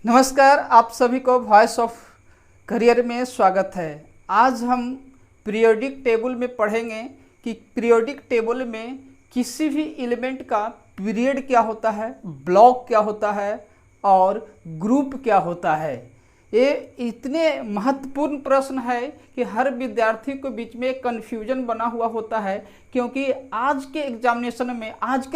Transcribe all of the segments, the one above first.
नमस्कार, आप सभी को वॉइस ऑफ करियर में स्वागत है। आज हम पीरियोडिक टेबल में पढ़ेंगे कि पीरियोडिक टेबल में किसी भी एलिमेंट का पीरियड क्या होता है, ब्लॉक क्या होता है और ग्रुप क्या होता है। ये इतने महत्वपूर्ण प्रश्न है कि हर विद्यार्थी को बीच में एक कन्फ्यूजन बना हुआ होता है, क्योंकि आजकल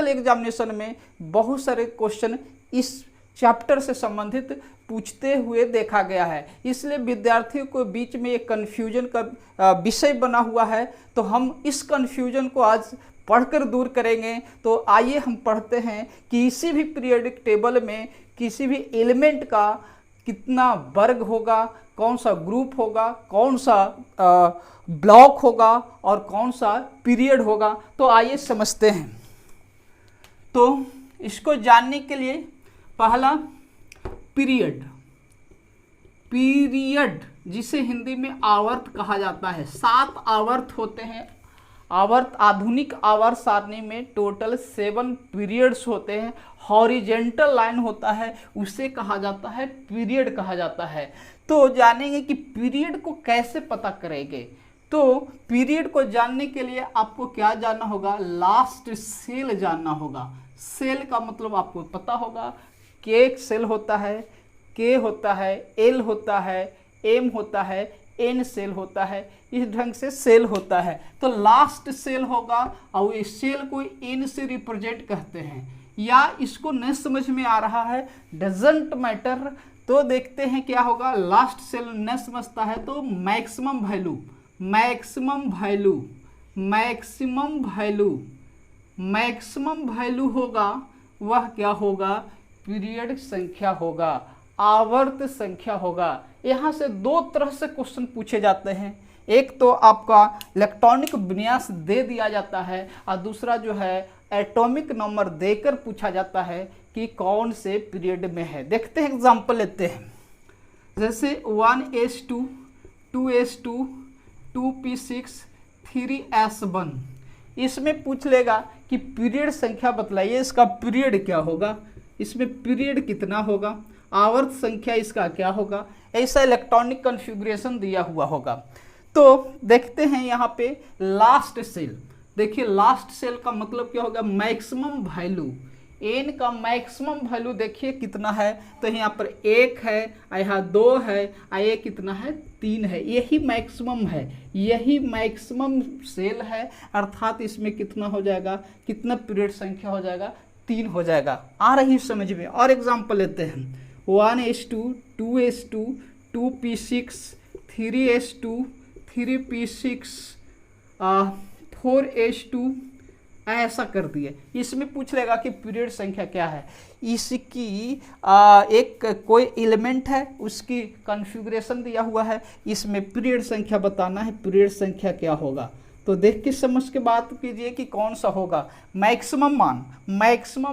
एग्जामिनेशन में बहुत सारे क्वेश्चन इस चैप्टर से संबंधित पूछते हुए देखा गया है। इसलिए विद्यार्थियों को बीच में एक कन्फ्यूजन का विषय बना हुआ है। तो हम इस कन्फ्यूजन को आज पढ़कर दूर करेंगे। तो आइए हम पढ़ते हैं कि किसी भी पीरियोडिक टेबल में किसी भी एलिमेंट का कितना वर्ग होगा, कौन सा ग्रुप होगा, कौन सा ब्लॉक होगा और कौन सा पीरियड होगा। तो आइए समझते हैं। तो इसको जानने के लिए पहला पीरियड जिसे हिंदी में आवर्त कहा जाता है। 7 आवर्त होते हैं। आधुनिक आवर्त सारणी में टोटल 7 पीरियड्स होते हैं। हॉरिजेंटल लाइन होता है, उसे कहा जाता है पीरियड कहा जाता है। तो जानेंगे कि पीरियड को कैसे पता करेंगे। तो पीरियड को जानने के लिए आपको क्या जानना होगा, लास्ट सेल जानना होगा। सेल का मतलब आपको पता होगा, के सेल होता है, के होता है, एल होता है, एम होता है, एन सेल होता है। इस ढंग से सेल होता है। तो लास्ट सेल होगा और इस सेल को एन से रिप्रेजेंट कहते हैं। या इसको नहीं समझ में आ रहा है, डजंट मैटर। तो देखते हैं क्या होगा। लास्ट सेल नहीं समझता है तो मैक्सिमम वैल्यू होगा। वह क्या होगा, पीरियड संख्या होगा, आवर्त संख्या होगा। यहाँ से 2 तरह से क्वेश्चन पूछे जाते हैं। एक तो आपका इलेक्ट्रॉनिक विन्यास दे दिया जाता है और दूसरा जो है एटॉमिक नंबर देकर पूछा जाता है कि कौन से पीरियड में है। देखते हैं, एग्जांपल लेते हैं। जैसे 1s2, 2s2, 2p6, 3s1। इसमें पूछ लेगा कि पीरियड संख्या बतलाइए, इसका पीरियड क्या होगा, इसमें पीरियड कितना होगा, आवर्त संख्या इसका क्या होगा। ऐसा इलेक्ट्रॉनिक कॉन्फ़िगरेशन दिया हुआ होगा। तो देखते हैं यहाँ पे लास्ट सेल। देखिए लास्ट सेल का मतलब क्या होगा, मैक्सिमम वैल्यू। एन का मैक्सिमम वैल्यू देखिए कितना है। तो यहाँ पर 1 है, यहाँ 2 है, ये कितना है, 3 है। यही मैक्सिमम है, यही मैक्सिमम सेल है। अर्थात इसमें कितना हो जाएगा, कितना पीरियड संख्या हो जाएगा, 3 हो जाएगा। आ रही समझ में। और एग्जांपल लेते हैं। 1s2, 2s2, 2p6, 3s2, 3p6, 4s2, ऐसा कर दिए। इसमें पूछ लेगा कि पीरियड संख्या क्या है। इसकी एक कोई एलिमेंट है, उसकी कॉन्फ़िगरेशन दिया हुआ है, इसमें पीरियड संख्या बताना है, पीरियड संख्या क्या होगा। तो देख के समझ के बात कीजिए कि कौन सा होगा। मैक्सिमम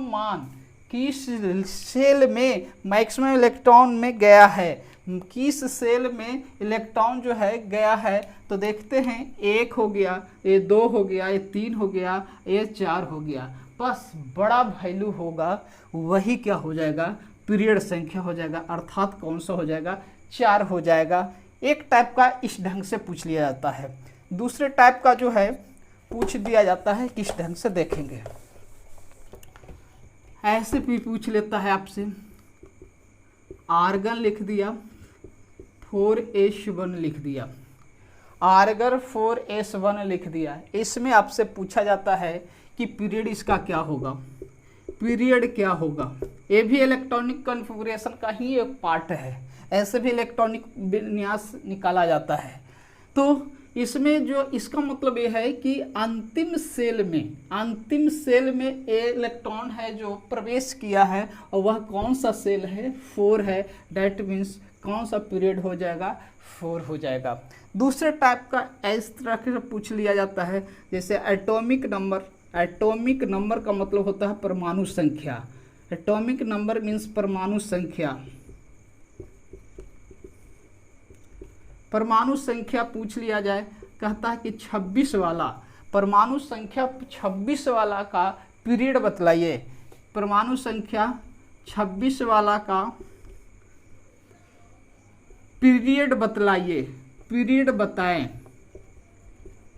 मान किस सेल में मैक्सिमम इलेक्ट्रॉन में गया है, किस सेल में इलेक्ट्रॉन जो है गया है। तो देखते हैं, 1 हो गया, ये 2 हो गया, ये 3 हो गया, ये 4 हो गया। बस बड़ा वैल्यू होगा, वही क्या हो जाएगा, पीरियड संख्या हो जाएगा। अर्थात कौन सा हो जाएगा, 4 हो जाएगा। एक टाइप का इस ढंग से पूछ लिया जाता है। दूसरे टाइप का जो है पूछ दिया जाता है, किस ढंग से देखेंगे। ऐसे भी पूछ लेता है आपसे, आर्गन लिख दिया, 4s1 लिख दिया, आर्गन 4s1 लिख दिया। इसमें आपसे पूछा जाता है कि पीरियड इसका क्या होगा, पीरियड क्या होगा। ये भी इलेक्ट्रॉनिक कॉन्फ़िगरेशन का ही एक पार्ट है। ऐसे भी इलेक्ट्रॉनिक विन्यास निकाला जाता है। तो इसमें जो इसका मतलब ये है कि अंतिम सेल में इलेक्ट्रॉन है जो प्रवेश किया है, और वह कौन सा सेल है, 4 है। डेट मीन्स कौन सा पीरियड हो जाएगा, 4 हो जाएगा। दूसरे टाइप का इस तरह से पूछ लिया जाता है, जैसे एटॉमिक नंबर का मतलब होता है परमाणु संख्या। एटॉमिक नंबर मीन्स परमाणु संख्या। परमाणु संख्या पूछ लिया जाए, कहता है कि 26 वाला परमाणु संख्या 26 वाला का पीरियड बतलाइए। परमाणु संख्या 26 वाला का पीरियड बतलाइए, पीरियड बताएं,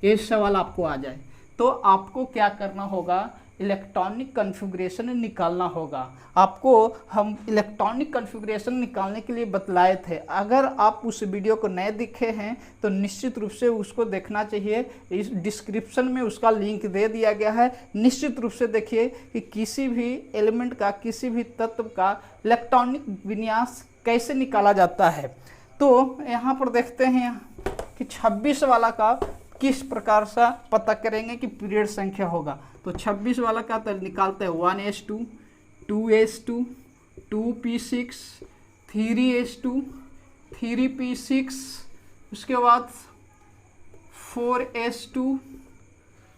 ये सवाल आपको आ जाए तो आपको क्या करना होगा, इलेक्ट्रॉनिक कॉन्फ़िगरेशन निकालना होगा। आपको हम इलेक्ट्रॉनिक कॉन्फ़िगरेशन निकालने के लिए बतलाए थे। अगर आप उस वीडियो को नए दिखे हैं तो निश्चित रूप से उसको देखना चाहिए। इस डिस्क्रिप्शन में उसका लिंक दे दिया गया है। निश्चित रूप से देखिए कि किसी भी एलिमेंट का, किसी भी तत्व का इलेक्ट्रॉनिक विन्यास कैसे निकाला जाता है। तो यहाँ पर देखते हैं कि 26 वाला का किस प्रकार से पता करेंगे कि पीरियड संख्या होगा। तो 26 वाला का तो निकालते हैं 1s2, 2s2, 2p6, 3s2, 3p6, उसके बाद 4s2,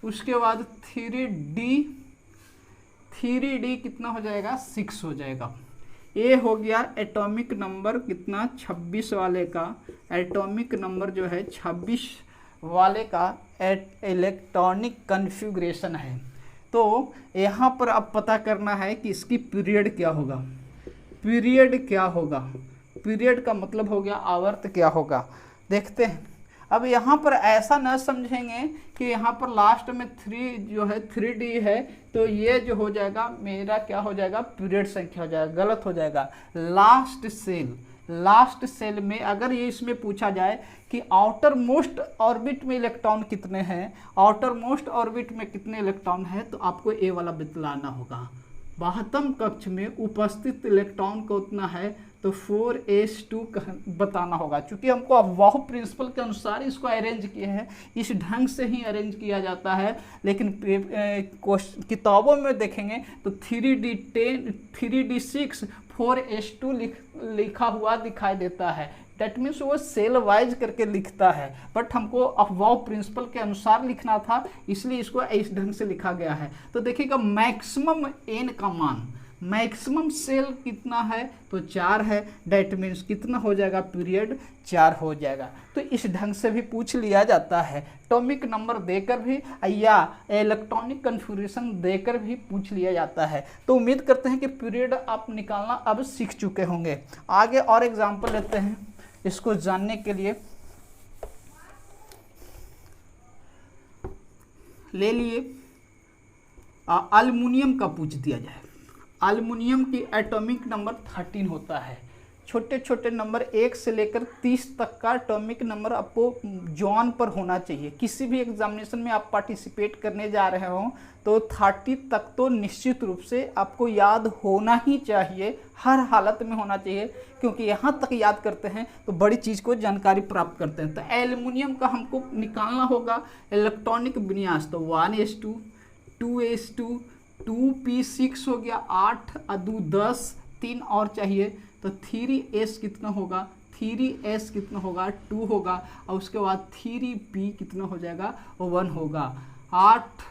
उसके बाद 3d कितना हो जाएगा, 6 हो जाएगा। ये हो गया एटॉमिक नंबर कितना, 26 वाले का एटॉमिक नंबर जो है 26 वाले का इलेक्ट्रॉनिक कॉन्फ़िगरेशन है। तो यहाँ पर अब पता करना है कि इसकी पीरियड क्या होगा। पीरियड क्या होगा, पीरियड का मतलब हो गया आवर्त क्या होगा। देखते हैं। अब यहाँ पर ऐसा न समझेंगे कि यहाँ पर लास्ट में 3 जो है 3d है तो ये जो हो जाएगा मेरा क्या हो जाएगा, पीरियड संख्या हो जाएगा। गलत हो जाएगा। लास्ट सेल में अगर ये इसमें पूछा जाए कि आउटर मोस्ट ऑर्बिट में इलेक्ट्रॉन कितने हैं, आउटर मोस्ट ऑर्बिट में कितने इलेक्ट्रॉन है, तो आपको ए वाला बतलाना होगा। 72 कक्ष में उपस्थित इलेक्ट्रॉन को उतना है तो 4s2 बताना होगा। चूंकि हमको अफवाह प्रिंसिपल के अनुसार इसको अरेंज किए हैं, इस ढंग से ही अरेंज किया जाता है। लेकिन किताबों में देखेंगे तो 3d10, 3d6, 4s2 लिखा हुआ दिखाई देता है। डेट मीन्स वो सेल वाइज करके लिखता है, बट हमको अफवाह प्रिंसिपल के अनुसार लिखना था, इसलिए इसको इस ढंग से लिखा गया है। तो देखिएगा मैक्सिमम एन का मान, मैक्सिमम सेल कितना है तो 4 है। डेट मीन्स कितना हो जाएगा, पीरियड 4 हो जाएगा। तो इस ढंग से भी पूछ लिया जाता है। एटॉमिक नंबर देकर भी या इलेक्ट्रॉनिक कॉन्फ़िगरेशन देकर भी पूछ लिया जाता है। तो उम्मीद करते हैं कि पीरियड आप निकालना अब सीख चुके होंगे। आगे और एग्जाम्पल लेते हैं इसको जानने के लिए। ले लिए एल्युमिनियम का पूछ दिया जाए। एल्युमिनियम की एटॉमिक नंबर 13 होता है। छोटे छोटे नंबर 1 से लेकर 30 तक का एटॉमिक नंबर आपको जॉन पर होना चाहिए। किसी भी एग्जामिनेशन में आप पार्टिसिपेट करने जा रहे हो तो 30 तक तो निश्चित रूप से आपको याद होना ही चाहिए, हर हालत में होना चाहिए, क्योंकि यहाँ तक याद करते हैं तो बड़ी चीज़ को जानकारी प्राप्त करते हैं। तो एल्युमिनियम का हमको निकालना होगा इलेक्ट्रॉनिक विन्यास। तो 1s2, 2s2, 2p6 हो गया, 8 2 10, 3 और चाहिए तो 3s कितना होगा, 3s कितना होगा, 2 होगा, और उसके बाद 3p कितना हो जाएगा, 1 होगा। 8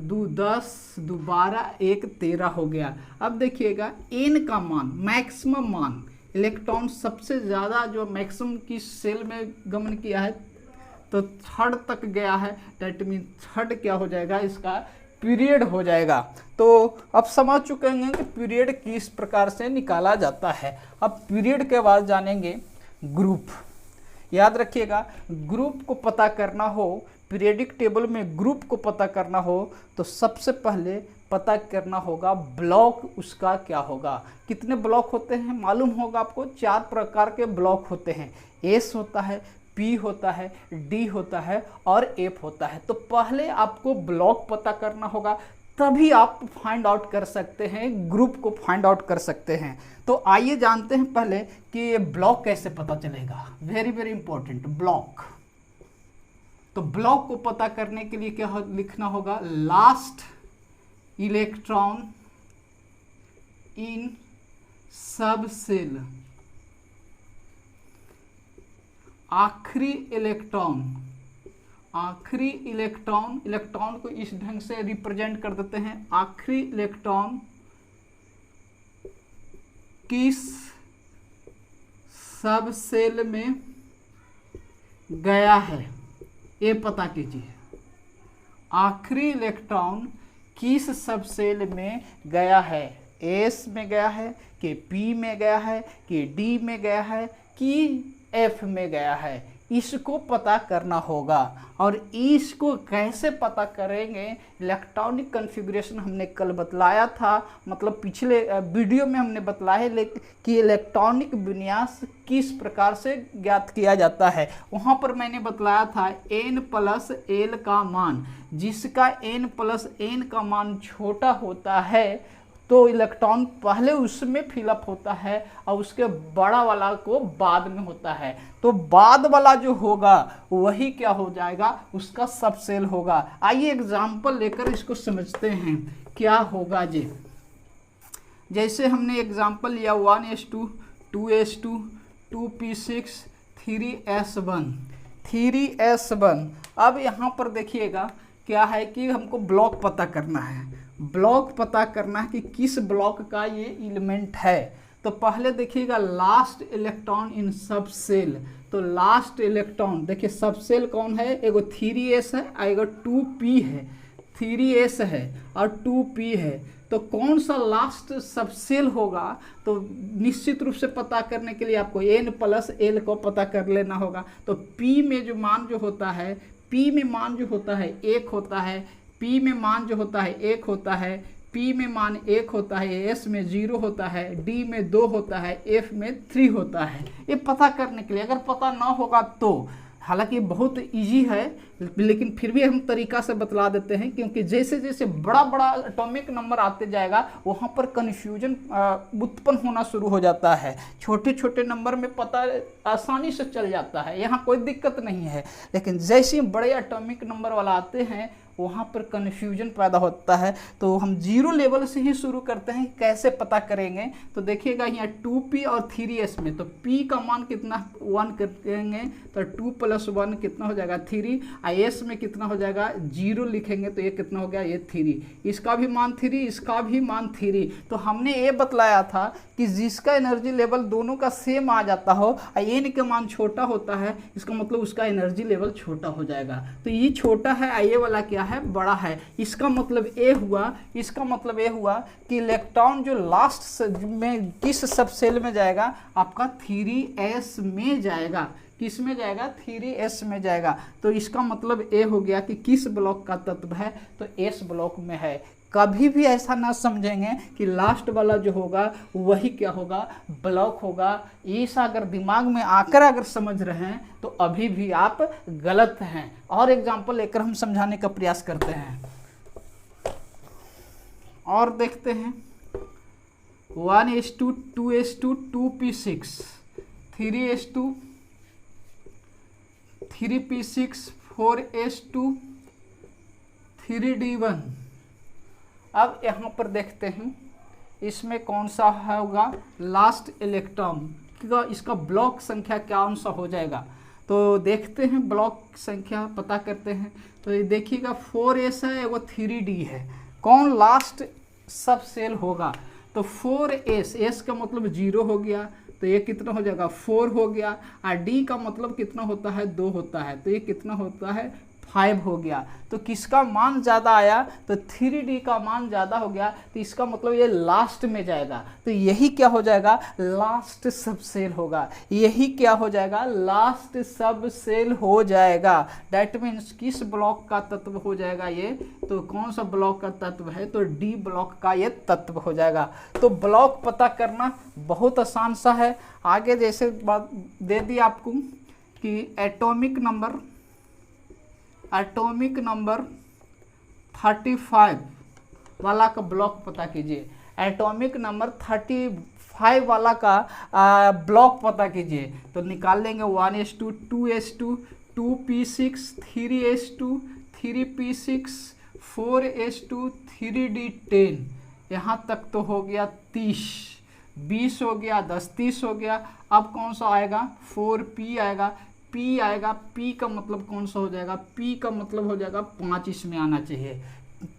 2 10, 2 12, 1 13 हो गया। अब देखिएगा n का मान, मैक्सिमम मान, इलेक्ट्रॉन सबसे ज़्यादा जो मैक्सिमम की सेल में गमन किया है तो 3rd तक गया है। डेट मीन 3rd क्या हो जाएगा, इसका पीरियड हो जाएगा। तो अब समझ चुके हैं कि पीरियड किस प्रकार से निकाला जाता है। अब पीरियड के बाद जानेंगे ग्रुप। याद रखिएगा, ग्रुप को पता करना हो, पीरियडिक टेबल में ग्रुप को पता करना हो तो सबसे पहले पता करना होगा ब्लॉक उसका क्या होगा। कितने ब्लॉक होते हैं मालूम होगा आपको, 4 प्रकार के ब्लॉक होते हैं। एस होता है, पी होता है, डी होता है और एफ होता है। तो पहले आपको ब्लॉक पता करना होगा, तभी आप फाइंड आउट कर सकते हैं, ग्रुप को फाइंड आउट कर सकते हैं। तो आइए जानते हैं पहले कि ये ब्लॉक कैसे पता चलेगा। Very very important, block. तो ब्लॉक को पता करने के लिए क्या लिखना होगा, लास्ट इलेक्ट्रॉन इन सब सेल, आखिरी इलेक्ट्रॉन को इस ढंग से रिप्रेजेंट कर देते हैं। आखिरी इलेक्ट्रॉन किस सब सेल में गया है, ये पता कीजिए। आखिरी इलेक्ट्रॉन किस सब सेल में गया है, एस में गया है कि पी में गया है कि डी में गया है कि F में गया है, इसको पता करना होगा। और इसको कैसे पता करेंगे, इलेक्ट्रॉनिक कॉन्फ़िगरेशन हमने कल बतलाया था, मतलब पिछले वीडियो में हमने बतलाया है कि इलेक्ट्रॉनिक विन्यास किस प्रकार से ज्ञात किया जाता है। वहाँ पर मैंने बतलाया था n+l का मान, जिसका n+n का मान छोटा होता है तो इलेक्ट्रॉन पहले उसमें फिलअप होता है और उसके बड़ा वाला को बाद में होता है। तो बाद वाला जो होगा वही क्या हो जाएगा, उसका सबसेल होगा। आइए एग्जाम्पल लेकर इसको समझते हैं क्या होगा जी। जैसे हमने एग्जाम्पल लिया 1s2 2s2 2p6 3s1 3s1। अब यहाँ पर देखिएगा क्या है कि हमको ब्लॉक पता करना है, ब्लॉक पता करना है कि किस ब्लॉक का ये एलिमेंट है। तो पहले देखिएगा लास्ट इलेक्ट्रॉन इन सब सेल। तो लास्ट इलेक्ट्रॉन देखिए सब सेल कौन है, एगो 3s है और एगो 2p है। 3s है और 2p है, तो कौन सा लास्ट सबसेल होगा, तो निश्चित रूप से पता करने के लिए आपको n+l को पता कर लेना होगा। तो p में जो मान जो होता है, p में मान जो होता है 1 होता है, P में मान जो होता है 1 होता है, P में मान 1 होता है, S में 0 होता है, D में 2 होता है, F में 3 होता है। ये पता करने के लिए, अगर पता ना होगा तो, हालांकि बहुत इजी है लेकिन फिर भी हम तरीका से बतला देते हैं, क्योंकि जैसे जैसे बड़ा बड़ा एटॉमिक नंबर आते जाएगा वहाँ पर कन्फ्यूजन उत्पन्न होना शुरू हो जाता है। छोटे छोटे नंबर में पता आसानी से चल जाता है, यहाँ कोई दिक्कत नहीं है, लेकिन जैसे ही बड़े एटॉमिक नंबर वाला आते हैं वहाँ पर कन्फ्यूजन पैदा होता है। तो हम 0 लेवल से ही शुरू करते हैं, कैसे पता करेंगे। तो देखिएगा यहाँ 2p और 3s में, तो p का मान कितना 1 करेंगे तो 2+1 कितना हो जाएगा 3, s में कितना हो जाएगा 0 लिखेंगे तो ये कितना हो गया, ये 3, इसका भी मान 3, इसका भी मान 3। तो हमने ये बतलाया था कि जिसका एनर्जी लेवल दोनों का सेम आ जाता हो और n का मान छोटा होता है, इसका मतलब उसका एनर्जी लेवल छोटा हो जाएगा। तो ये छोटा है, ये वाला क्या है, बड़ा है। इसका मतलब ये हुआ, इसका मतलब ये हुआ कि इलेक्ट्रॉन जो लास्ट में किस सबसेल में जाएगा, आपका 3s में जाएगा। किस में जाएगा, 3s में जाएगा। तो इसका मतलब ये हो गया कि किस ब्लॉक का तत्व है, तो s ब्लॉक में है। कभी भी ऐसा ना समझेंगे कि लास्ट वाला जो होगा वही क्या होगा, ब्लॉक होगा। ऐसा अगर दिमाग में आकर अगर समझ रहे हैं तो अभी भी आप गलत हैं। और एग्जाम्पल लेकर हम समझाने का प्रयास करते हैं और देखते हैं 1s2 2s2 2p6 3s2 3p6 4s2 3d1। अब यहाँ पर देखते हैं इसमें कौन सा होगा लास्ट इलेक्ट्रॉन का, इसका ब्लॉक संख्या कौन सा हो जाएगा। तो देखते हैं ब्लॉक संख्या पता करते हैं। तो ये देखिएगा 4s है, वो 3d है, कौन लास्ट सब सेल होगा। तो 4s, s का मतलब 0 हो गया, तो ये कितना हो जाएगा 4 हो गया, और d का मतलब कितना होता है 2 होता है, तो ये कितना होता है 5 हो गया। तो किसका मान ज़्यादा आया, तो 3d का मान ज़्यादा हो गया, तो इसका मतलब ये लास्ट में जाएगा। तो यही क्या हो जाएगा, लास्ट सब सेल होगा। यही क्या हो जाएगा, लास्ट सब सेल हो जाएगा। दैट मीन्स किस ब्लॉक का तत्व हो जाएगा ये, तो कौन सा ब्लॉक का तत्व है, तो डी ब्लॉक का ये तत्व हो जाएगा। तो ब्लॉक पता करना बहुत आसान सा है। आगे जैसे बात दे दी आपको कि एटॉमिक नंबर 35 वाला का ब्लॉक पता कीजिए। एटॉमिक नंबर 35 वाला का ब्लॉक पता कीजिए। तो निकाल लेंगे 1s2 2s2 2p6 3s2 3p6 4s2 3d10। यहाँ तक तो हो गया 30, 20 हो गया, 10 30 हो गया। अब कौन सा आएगा, 4p आएगा, p आएगा। p का मतलब कौन सा हो जाएगा, p का मतलब हो जाएगा 5 इसमें आना चाहिए,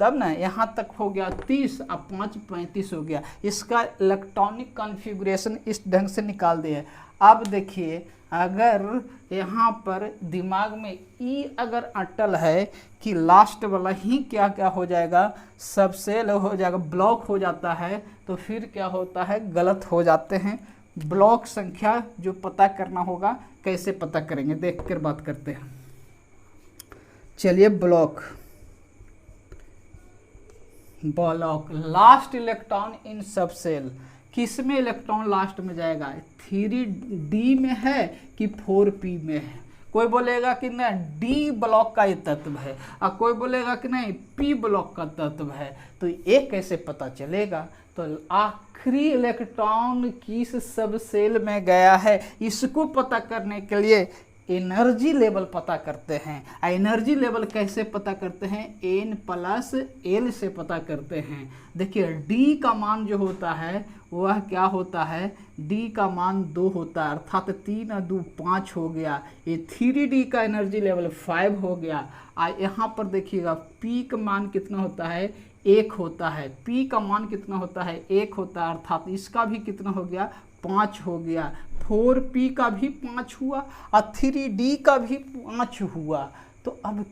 तब ना यहाँ तक हो गया 30, अब 5 35 हो गया। इसका इलेक्ट्रॉनिक कॉन्फ़िगरेशन इस ढंग से निकाल दिए। अब देखिए अगर यहाँ पर दिमाग में ई अगर अटल है कि लास्ट वाला ही क्या क्या हो जाएगा, सबसेल हो जाएगा, ब्लॉक हो जाता है, तो फिर क्या होता है, गलत हो जाते हैं, ब्लॉक संख्या जो पता करना होगा, कैसे पता करेंगे देख कर बात करते हैं। चलिए ब्लॉक लास्ट इलेक्ट्रॉन इन सब सेल, किस में इलेक्ट्रॉन लास्ट में जाएगा, 3d में है कि 4p में है। कोई बोलेगा कि नहीं डी ब्लॉक का ये तत्व है और कोई बोलेगा कि नहीं पी ब्लॉक का तत्व है। तो ये कैसे पता चलेगा, तो आखिरी इलेक्ट्रॉन किस सब सेल में गया है इसको पता करने के लिए एनर्जी लेवल पता करते हैं। एनर्जी लेवल कैसे पता करते हैं, n+l से पता करते हैं। देखिए d का मान जो होता है वह क्या होता है, d का मान 2 होता है, अर्थात 3 और 2 5 हो गया। ये 3d का एनर्जी लेवल 5 हो गया। यहाँ पर देखिएगा p का मान कितना होता है, 1 होता है। p का मान कितना होता है, 1 होता है, अर्थात इसका भी कितना हो गया, 5 हो गया। 4p का भी 5 हुआ और 3d का भी 5 हुआ। तो अब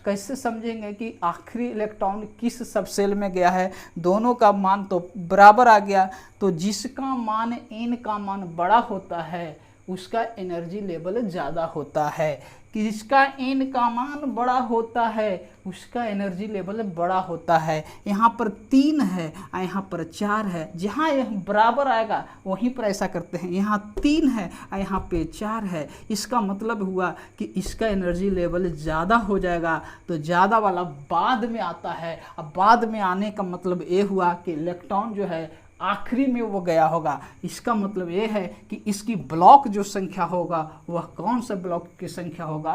कैसे समझेंगे कि आखिरी इलेक्ट्रॉन किस सब सेल में गया है, दोनों का मान तो बराबर आ गया। तो जिसका मान n का मान बड़ा होता है उसका एनर्जी लेवल ज़्यादा होता है, कि जिसका n का मान बड़ा होता है उसका एनर्जी लेवल बड़ा होता है। यहाँ पर 3 है और यहाँ पर 4 है, जहाँ यह बराबर आएगा वहीं पर ऐसा करते हैं। यहाँ 3 है और यहाँ पे 4 है, इसका मतलब हुआ कि इसका एनर्जी लेवल ज़्यादा हो जाएगा। तो ज़्यादा वाला बाद में आता है। अब बाद में आने का मतलब ये हुआ कि इलेक्ट्रॉन जो है आखिरी में वो गया होगा। इसका मतलब ये है कि इसकी ब्लॉक जो संख्या होगा वह कौन सा ब्लॉक की संख्या होगा,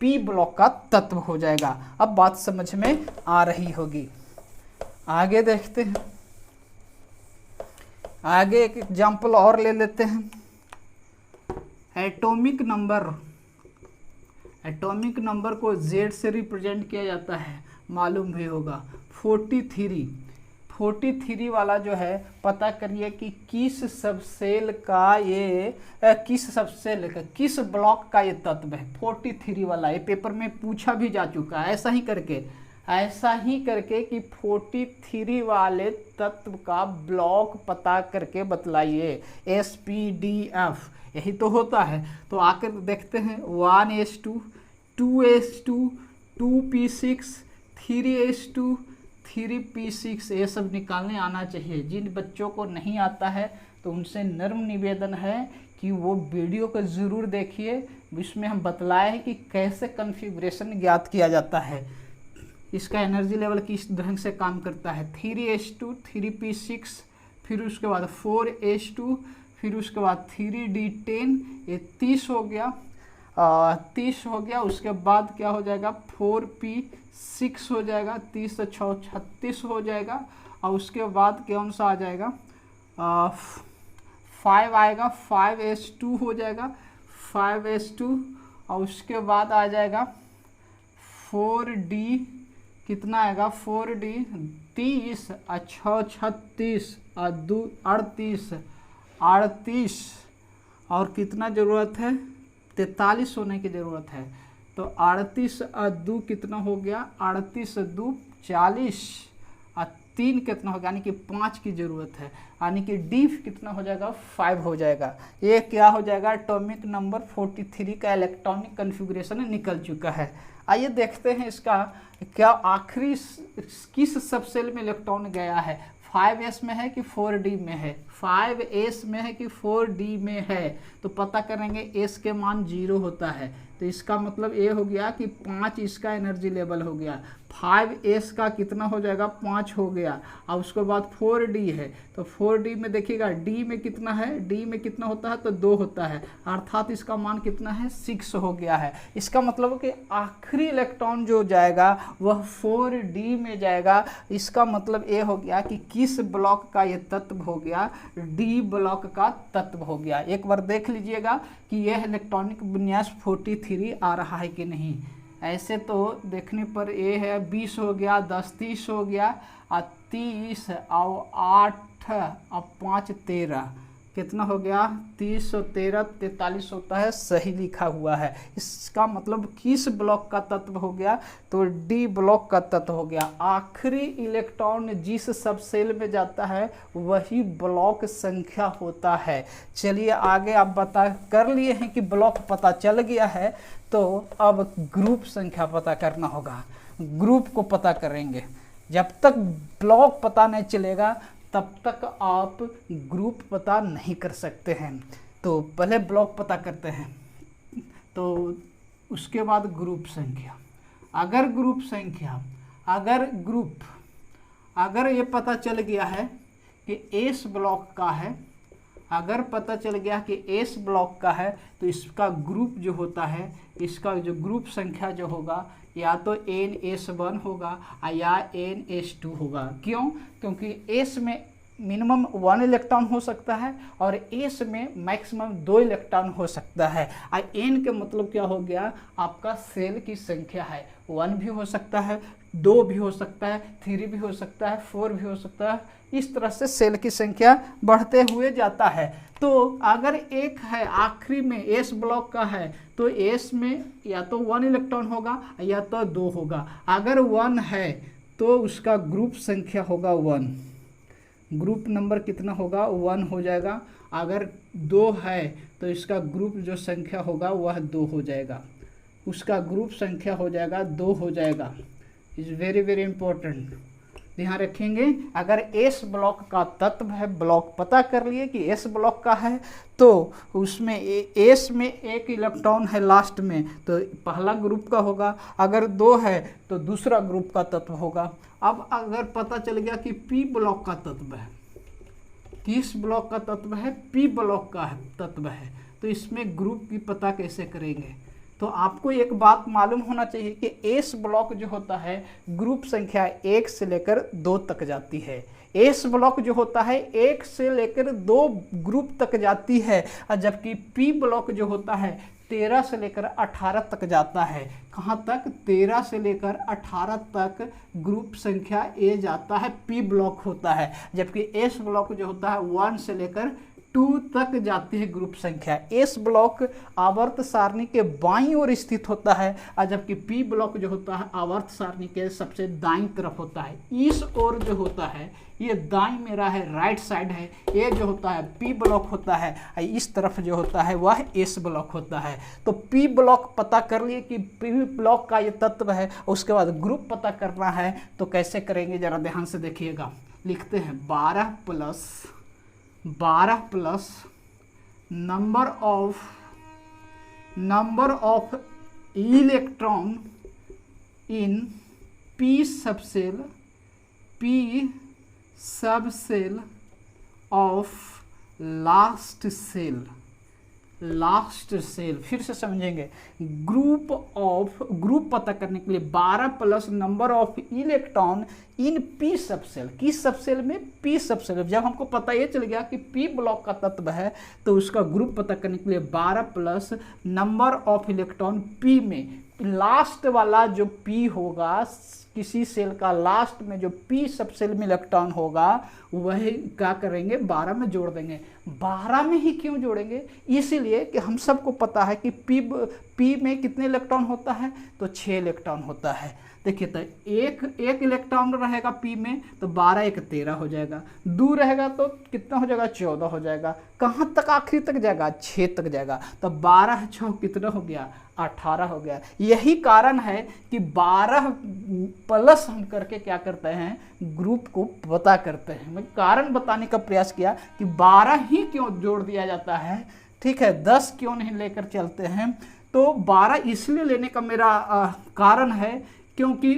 पी ब्लॉक का तत्व हो जाएगा। अब बात समझ में आ रही होगी। आगे देखते हैं, आगे एक एग्जाम्पल और ले लेते हैं। एटॉमिक नंबर को Z से रिप्रेजेंट किया जाता है, मालूम भी होगा। 43 वाला जो है पता करिए कि किस सब सेल का ये किस ब्लॉक का ये तत्व है। 43 वाला ये पेपर में पूछा भी जा चुका है। ऐसा ही करके कि 43 वाले तत्व का ब्लॉक पता करके बतलाइए। SPDF यही तो होता है। तो आकर देखते हैं 1s2 2s2 2p6 3s2 3p6 ये सब निकालने आना चाहिए। जिन बच्चों को नहीं आता है तो उनसे नर्म निवेदन है कि वो वीडियो को ज़रूर देखिए। इसमें हम बतलाए हैं कि कैसे कॉन्फ़िगरेशन ज्ञात किया जाता है, इसका एनर्जी लेवल किस ढंग से काम करता है। 3s2 3p6, फिर उसके बाद 4s2, फिर उसके बाद 3d10, ये 30 हो गया। 30 हो गया। उसके बाद क्या हो जाएगा, 4p6 हो जाएगा, 30 से 6 36 हो जाएगा। और उसके बाद कौन सा आ जाएगा, 5 आएगा, 5s2 हो जाएगा, 5s2। और उसके बाद आ जाएगा 4d, कितना आएगा 4d 30 और 6 36 और 2 38 और कितना ज़रूरत है, 43 होने की ज़रूरत है। तो 38 और 2 कितना हो गया, 38 और 2 40 और 3 कितना होगा, यानी कि 5 की ज़रूरत है, यानी कि डी कितना हो जाएगा, 5 हो जाएगा। ये क्या हो जाएगा, एटॉमिक नंबर 43 का इलेक्ट्रॉनिक कॉन्फ़िगरेशन निकल चुका है। आइए देखते हैं इसका क्या आखिरी किस सब सेल में इलेक्ट्रॉन गया है, 5s में है कि 4d में है, 5s में है कि 4d में है। तो पता करेंगे s के मान 0 होता है, तो इसका मतलब ये हो गया कि 5 इसका एनर्जी लेवल हो गया। 5s का कितना हो जाएगा, 5 हो गया। और उसके बाद 4d है, तो 4d में देखिएगा d में कितना है, d में कितना होता है, तो 2 होता है, अर्थात इसका मान कितना है, 6 हो गया है। इसका मतलब कि आखिरी इलेक्ट्रॉन जो जाएगा वह 4d में जाएगा। इसका मतलब ये हो गया कि किस ब्लॉक का ये तत्व हो गया, d ब्लॉक का तत्व हो गया। एक बार देख लीजिएगा कि यह इलेक्ट्रॉनिक विन्यास 43 आ रहा है कि नहीं। ऐसे तो देखने पर ये है 20 हो गया, 10 30 हो गया, और 30 और 8 और 5 13, कितना हो गया 313 43 होता है, सही लिखा हुआ है। इसका मतलब किस ब्लॉक का तत्व हो गया, तो डी ब्लॉक का तत्व हो गया। आखिरी इलेक्ट्रॉन जिस सब सेल में जाता है वही ब्लॉक संख्या होता है। चलिए आगे आप बता कर लिए हैं कि ब्लॉक पता चल गया है, तो अब ग्रुप संख्या पता करना होगा। ग्रुप को पता करेंगे। जब तक ब्लॉक पता नहीं चलेगा तब तक आप ग्रुप पता नहीं कर सकते हैं। तो पहले ब्लॉक पता करते हैं, तो उसके बाद ग्रुप संख्या। अगर ये पता चल गया है कि एस ब्लॉक का है, अगर पता चल गया कि एस ब्लॉक का है, तो इसका ग्रुप जो होता है, इसका जो ग्रुप संख्या जो होगा या तो NS1 होगा या NS2 होगा। क्यों? क्योंकि एस में मिनिमम 1 इलेक्ट्रॉन हो सकता है और एस में मैक्सिमम 2 इलेक्ट्रॉन हो सकता है। एन के मतलब क्या हो गया, आपका सेल की संख्या है। 1 भी हो सकता है, 2 भी हो सकता है, 3 भी हो सकता है, 4 भी हो सकता है। इस तरह से सेल की संख्या बढ़ते हुए जाता है। तो अगर एक है आखिरी में एस ब्लॉक का है, तो एस में या तो 1 इलेक्ट्रॉन होगा या तो 2 होगा। अगर 1 है तो उसका ग्रुप संख्या होगा 1, ग्रुप नंबर कितना होगा 1 हो जाएगा। अगर 2 है तो इसका ग्रुप जो संख्या होगा वह 2 हो जाएगा, उसका ग्रुप संख्या हो जाएगा 2 हो जाएगा। इज़ वेरी वेरी इंपॉर्टेंट, ध्यान रखेंगे। अगर एस ब्लॉक का तत्व है, ब्लॉक पता कर लिए कि एस ब्लॉक का है, तो उसमें एस में 1 इलेक्ट्रॉन है लास्ट में, तो पहला ग्रुप का होगा। अगर 2 है तो दूसरा ग्रुप का तत्व होगा। अब अगर पता चल गया कि पी ब्लॉक का तत्व है, किस ब्लॉक का तत्व है, पी ब्लॉक का तत्व है, तो इसमें ग्रुप की पता कैसे करेंगे। तो आपको एक बात मालूम होना चाहिए कि एस ब्लॉक जो होता है ग्रुप संख्या 1 से लेकर 2 तक जाती है। एस ब्लॉक जो होता है 1 से लेकर 2 ग्रुप तक जाती है, और जबकि पी ब्लॉक जो होता है 13 से लेकर 18 तक जाता है। कहाँ तक? 13 से लेकर 18 तक ग्रुप संख्या ए जाता है, पी ब्लॉक होता है। जबकि एस ब्लॉक जो होता है 1 से लेकर 2 तक जाती है ग्रुप संख्या। एस ब्लॉक आवर्त सारणी के बाईं ओर स्थित होता है, और जबकि पी ब्लॉक जो होता है आवर्त सारणी के सबसे दाईं तरफ होता है। इस ओर जो होता है ये दाईं मेरा है, राइट साइड है। ये जो होता है पी ब्लॉक होता है, इस तरफ जो होता है वह एस ब्लॉक होता है। तो पी ब्लॉक पता कर लिए कि पी ब्लॉक का ये तत्व है, उसके बाद ग्रुप पता करना है। तो कैसे करेंगे जरा ध्यान से देखिएगा। लिखते हैं 12 plus number of electron in p subshell of last shell. फिर से समझेंगे। ग्रुप पता करने के लिए 12 plus number of electron in p subshell. किस सबसेल में? P subshell. जब हमको पता ये चल गया कि पी ब्लॉक का तत्व है, तो उसका ग्रुप पता करने के लिए 12 plus number of electron P में, लास्ट वाला जो पी होगा, किसी सेल का लास्ट में जो पी सबसेल में इलेक्ट्रॉन होगा वही क्या करेंगे 12 में जोड़ देंगे। 12 में ही क्यों जोड़ेंगे? इसीलिए कि हम सबको पता है कि पी में कितने इलेक्ट्रॉन होता है, तो 6 इलेक्ट्रॉन होता है। देखिए तो एक इलेक्ट्रॉन रहेगा पी में, तो 12 1 13 हो जाएगा। 2 रहेगा तो कितना हो जाएगा? 14 हो जाएगा। कहाँ तक आखिरी तक जाएगा? 6 तक जाएगा। तो 12 6 कितना हो गया? 18 हो गया। यही कारण है कि 12 प्लस हम करके क्या करते हैं, ग्रुप को पता करते हैं। मैं कारण बताने का प्रयास किया कि 12 ही क्यों जोड़ दिया जाता है, ठीक है, 10 क्यों नहीं लेकर चलते हैं। तो 12 इसलिए लेने का मेरा कारण है क्योंकि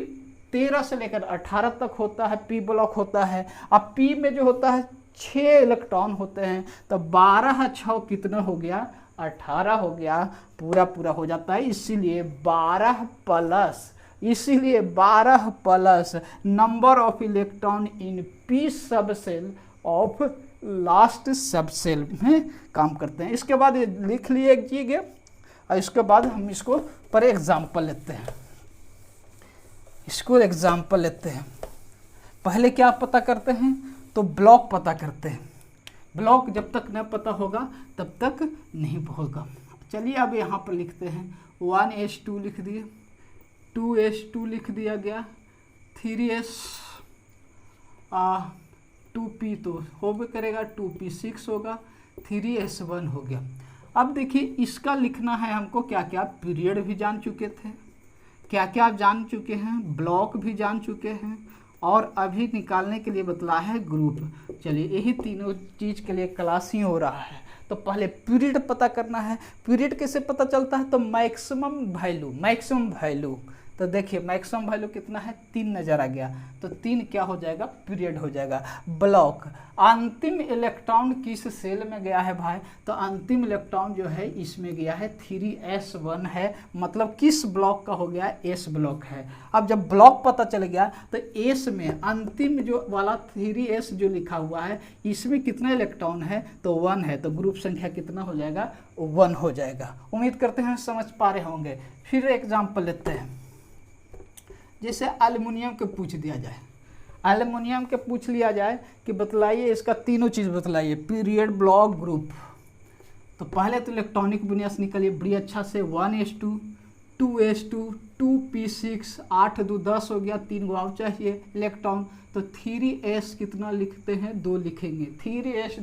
13 से लेकर 18 तक होता है, पी ब्लॉक होता है। अब पी में जो होता है 6 इलेक्ट्रॉन होते हैं, तो 12 6 कितना हो गया? 18 हो गया। पूरा हो जाता है। इसीलिए 12 plus number of electron in p subshell of last subshell में काम करते हैं। इसके बाद लिख लीजिए और इसके बाद हम इसको पर एग्जाम्पल लेते हैं। पहले क्या पता करते हैं? तो ब्लॉक पता करते हैं। ब्लॉक जब तक न पता होगा तब तक नहीं होगा। चलिए अब यहाँ पर लिखते हैं 1s2 लिख दिए, 2s2 लिख दिया गया, 2p तो हो भी करेगा, 2p6 होगा, 3s1 हो गया। अब देखिए इसका लिखना है हमको क्या क्या, पीरियड भी जान चुके थे, क्या क्या आप जान चुके हैं, ब्लॉक भी जान चुके हैं, और अभी निकालने के लिए बतला है ग्रुप। चलिए यही तीनों चीज़ के लिए क्लास ही हो रहा है। तो पहले पीरियड पता करना है। पीरियड कैसे पता चलता है, तो मैक्सिमम वैल्यू तो देखिए मैक्सिमम वैल्यू कितना है, 3 नज़र आ गया, तो 3 क्या हो जाएगा, पीरियड हो जाएगा। ब्लॉक, अंतिम इलेक्ट्रॉन किस सेल में गया है भाई, तो अंतिम इलेक्ट्रॉन जो है इसमें गया है 3s1 है, मतलब किस ब्लॉक का हो गया, एस ब्लॉक है। अब जब ब्लॉक पता चल गया तो एस में अंतिम जो वाला 3s जो लिखा हुआ है इसमें कितना इलेक्ट्रॉन है, तो 1 है, तो ग्रुप संख्या कितना हो जाएगा, 1 हो जाएगा। उम्मीद करते हैं समझ पा रहे होंगे। फिर एग्जाम्पल लेते हैं, जैसे एल्युमिनियम के पूछ दिया जाए, एल्युमिनियम के पूछ लिया जाए कि बतलाइए इसका तीनों चीज़ बतलाइए, पीरियड, ब्लॉक, ग्रुप। तो पहले तो इलेक्ट्रॉनिक विन्यास निकलिए बड़ी अच्छा से, 1s2, 2s2, 2p6, 8 2 10 हो गया, 3 गो चाहिए इलेक्ट्रॉन, तो 3s कितना लिखते हैं, 2 लिखेंगे, 3s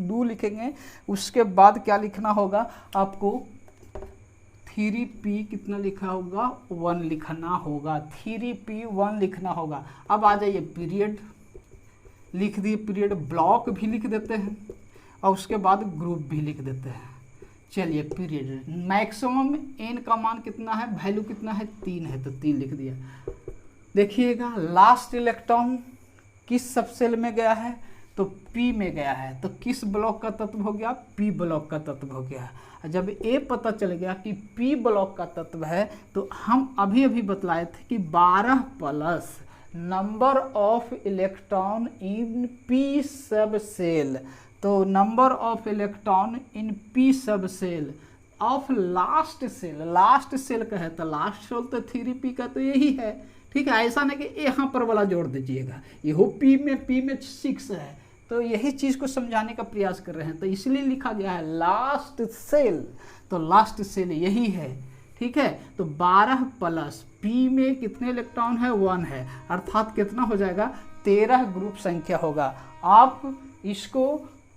2 लिखेंगे। उसके बाद क्या लिखना होगा आपको, 3p कितना लिखा होगा, 1 लिखना होगा, 3p 1 लिखना होगा। अब आ जाइए पीरियड लिख दिए, पीरियड, ब्लॉक भी लिख देते हैं और उसके बाद ग्रुप भी लिख देते हैं। चलिए पीरियड, मैक्सिमम n का मान कितना है, वैल्यू कितना है, 3 है, तो 3 लिख दिया। देखिएगा लास्ट इलेक्ट्रॉन किस सब सेल में गया है, तो p में गया है, तो किस ब्लॉक का तत्व हो गया, p ब्लॉक का तत्व हो गया। जब ये पता चल गया कि p ब्लॉक का तत्व है, तो हम अभी बतलाए थे कि 12 plus number of electron in p सब सेल, तो number of electron in p सब सेल ऑफ लास्ट सेल का है, तो लास्ट सेल तो 3p का तो यही है, ठीक है। ऐसा नहीं कि यहाँ पर वाला जोड़ दीजिएगा, ये p में 6 है, तो यही चीज़ को समझाने का प्रयास कर रहे हैं, तो इसलिए लिखा गया है लास्ट सेल, तो लास्ट सेल यही है, ठीक है। तो 12 प्लस p में कितने इलेक्ट्रॉन है, 1 है, अर्थात कितना हो जाएगा, 13 ग्रुप संख्या होगा। आप इसको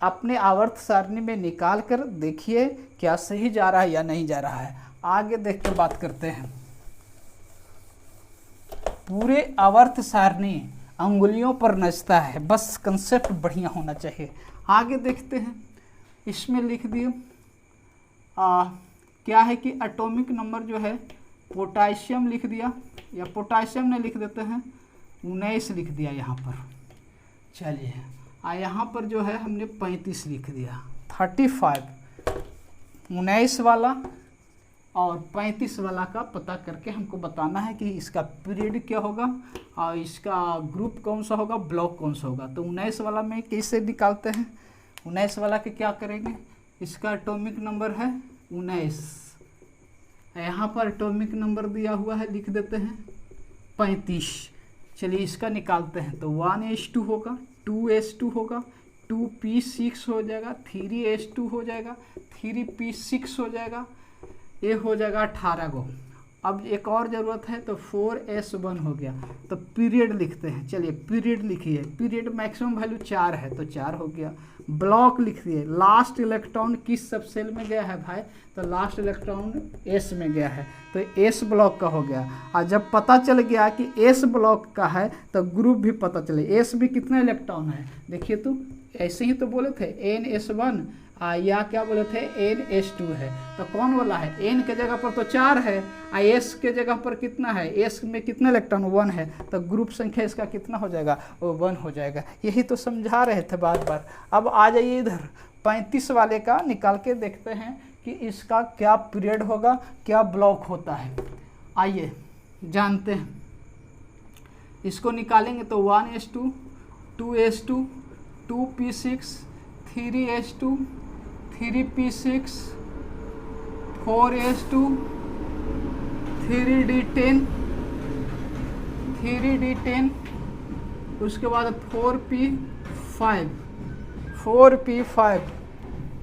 अपने आवर्त सारणी में निकाल कर देखिए क्या सही जा रहा है या नहीं जा रहा है। आगे देख कर बात करते हैं। पूरे आवर्त सारणी अंगुलियों पर नचता है, बस कंसेप्ट बढ़िया होना चाहिए। आगे देखते हैं, इसमें लिख दिए क्या है कि एटॉमिक नंबर जो है पोटासियम लिख दिया, या पोटासियम ने लिख देते हैं 19 लिख दिया यहाँ पर। चलिए यहाँ पर जो है हमने 35 लिख दिया, 35, 19 वाला और 35 वाला का पता करके हमको बताना है कि इसका पीरियड क्या होगा और इसका ग्रुप कौन सा होगा, ब्लॉक कौन सा होगा। तो 19 वाला में कैसे निकालते हैं, 19 वाला के क्या करेंगे, इसका एटॉमिक नंबर है 19, यहाँ पर एटॉमिक नंबर दिया हुआ है, लिख देते हैं 35। चलिए इसका निकालते हैं, तो 1s2 होगा, 2s2 होगा, 2p6 हो जाएगा, 3s2 हो जाएगा, 3p6 हो जाएगा, ये हो जाएगा 18 गो। अब एक और ज़रूरत है, तो 4s1 हो गया। तो पीरियड लिखते हैं, चलिए पीरियड लिखिए, पीरियड मैक्सिमम वैल्यू 4 है, तो 4 हो गया। ब्लॉक लिखिए, लास्ट इलेक्ट्रॉन किस सब सेल में गया है भाई, तो लास्ट इलेक्ट्रॉन s में गया है, तो s ब्लॉक का हो गया। और जब पता चल गया कि s ब्लॉक का है तो ग्रुप भी पता चले, s भी कितना इलेक्ट्रॉन है, देखिए तो ऐसे ही तो बोले थे ns1 या क्या बोले थे ns2 है, तो कौन वाला है, n के जगह पर तो 4 है, s के जगह पर कितना है, s में कितना इलेक्ट्रॉन 1 है, तो ग्रुप संख्या इसका कितना हो जाएगा, वो 1 हो जाएगा। यही तो समझा रहे थे बार बार। अब आ जाइए इधर 35 वाले का निकाल के देखते हैं कि इसका क्या पीरियड होगा, क्या ब्लॉक होता है। आइए जानते हैं, इसको निकालेंगे तो 1s2, 2s2, 2p6, 3s2, 3p6, 4s2, 3d10, 3d10, उसके बाद 4p5, 4p5,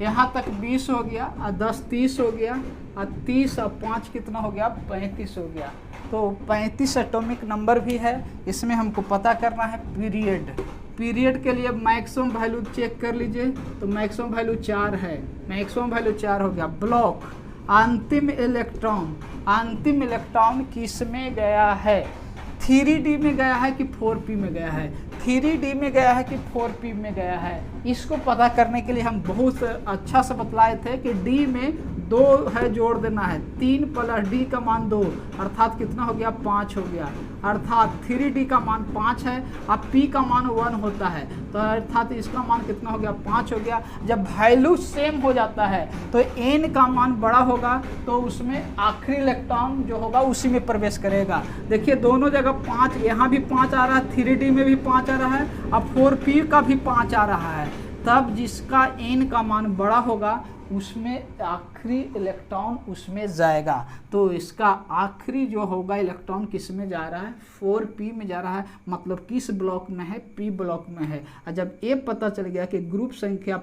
यहाँ तक 20 हो गया और 10 30 हो गया और 30 और 5 कितना हो गया 35 हो गया। तो 35 एटॉमिक नंबर भी है। इसमें हमको पता करना है पीरियड। पीरियड के लिए मैक्सिमम वैल्यू चेक कर लीजिए, तो मैक्सिमम वैल्यू 4 है, मैक्सिमम वैल्यू 4 हो गया। ब्लॉक अंतिम इलेक्ट्रॉन किस में गया है, 3D में गया है कि 4p में गया है, 3D में गया है कि 4p में गया है। इसको पता करने के लिए हम बहुत अच्छा से बतलाए थे कि D में 2 है, जोड़ देना है, 3 + D का मान 2 अर्थात कितना हो गया 5 हो गया, अर्थात 3D का मान 5 है, अब P का मान 1 होता है, तो अर्थात इसका मान कितना हो गया 5 हो गया। जब वैल्यू सेम हो जाता है तो N का मान बड़ा होगा, तो उसमें आखिरी इलेक्ट्रॉन जो होगा उसी में प्रवेश करेगा। देखिए दोनों जगह 5, यहाँ भी 5 आ रहा है, 3D में भी 5 आ रहा है, अब 4p का भी 5 आ रहा है। तब जिसका N का मान बड़ा होगा उसमें आखिरी इलेक्ट्रॉन उसमें जाएगा। तो इसका आखिरी जो होगा इलेक्ट्रॉन किस में जा रहा है 4p में जा रहा है, मतलब किस ब्लॉक में है p ब्लॉक में है। और जब ये पता चल गया कि ग्रुप संख्या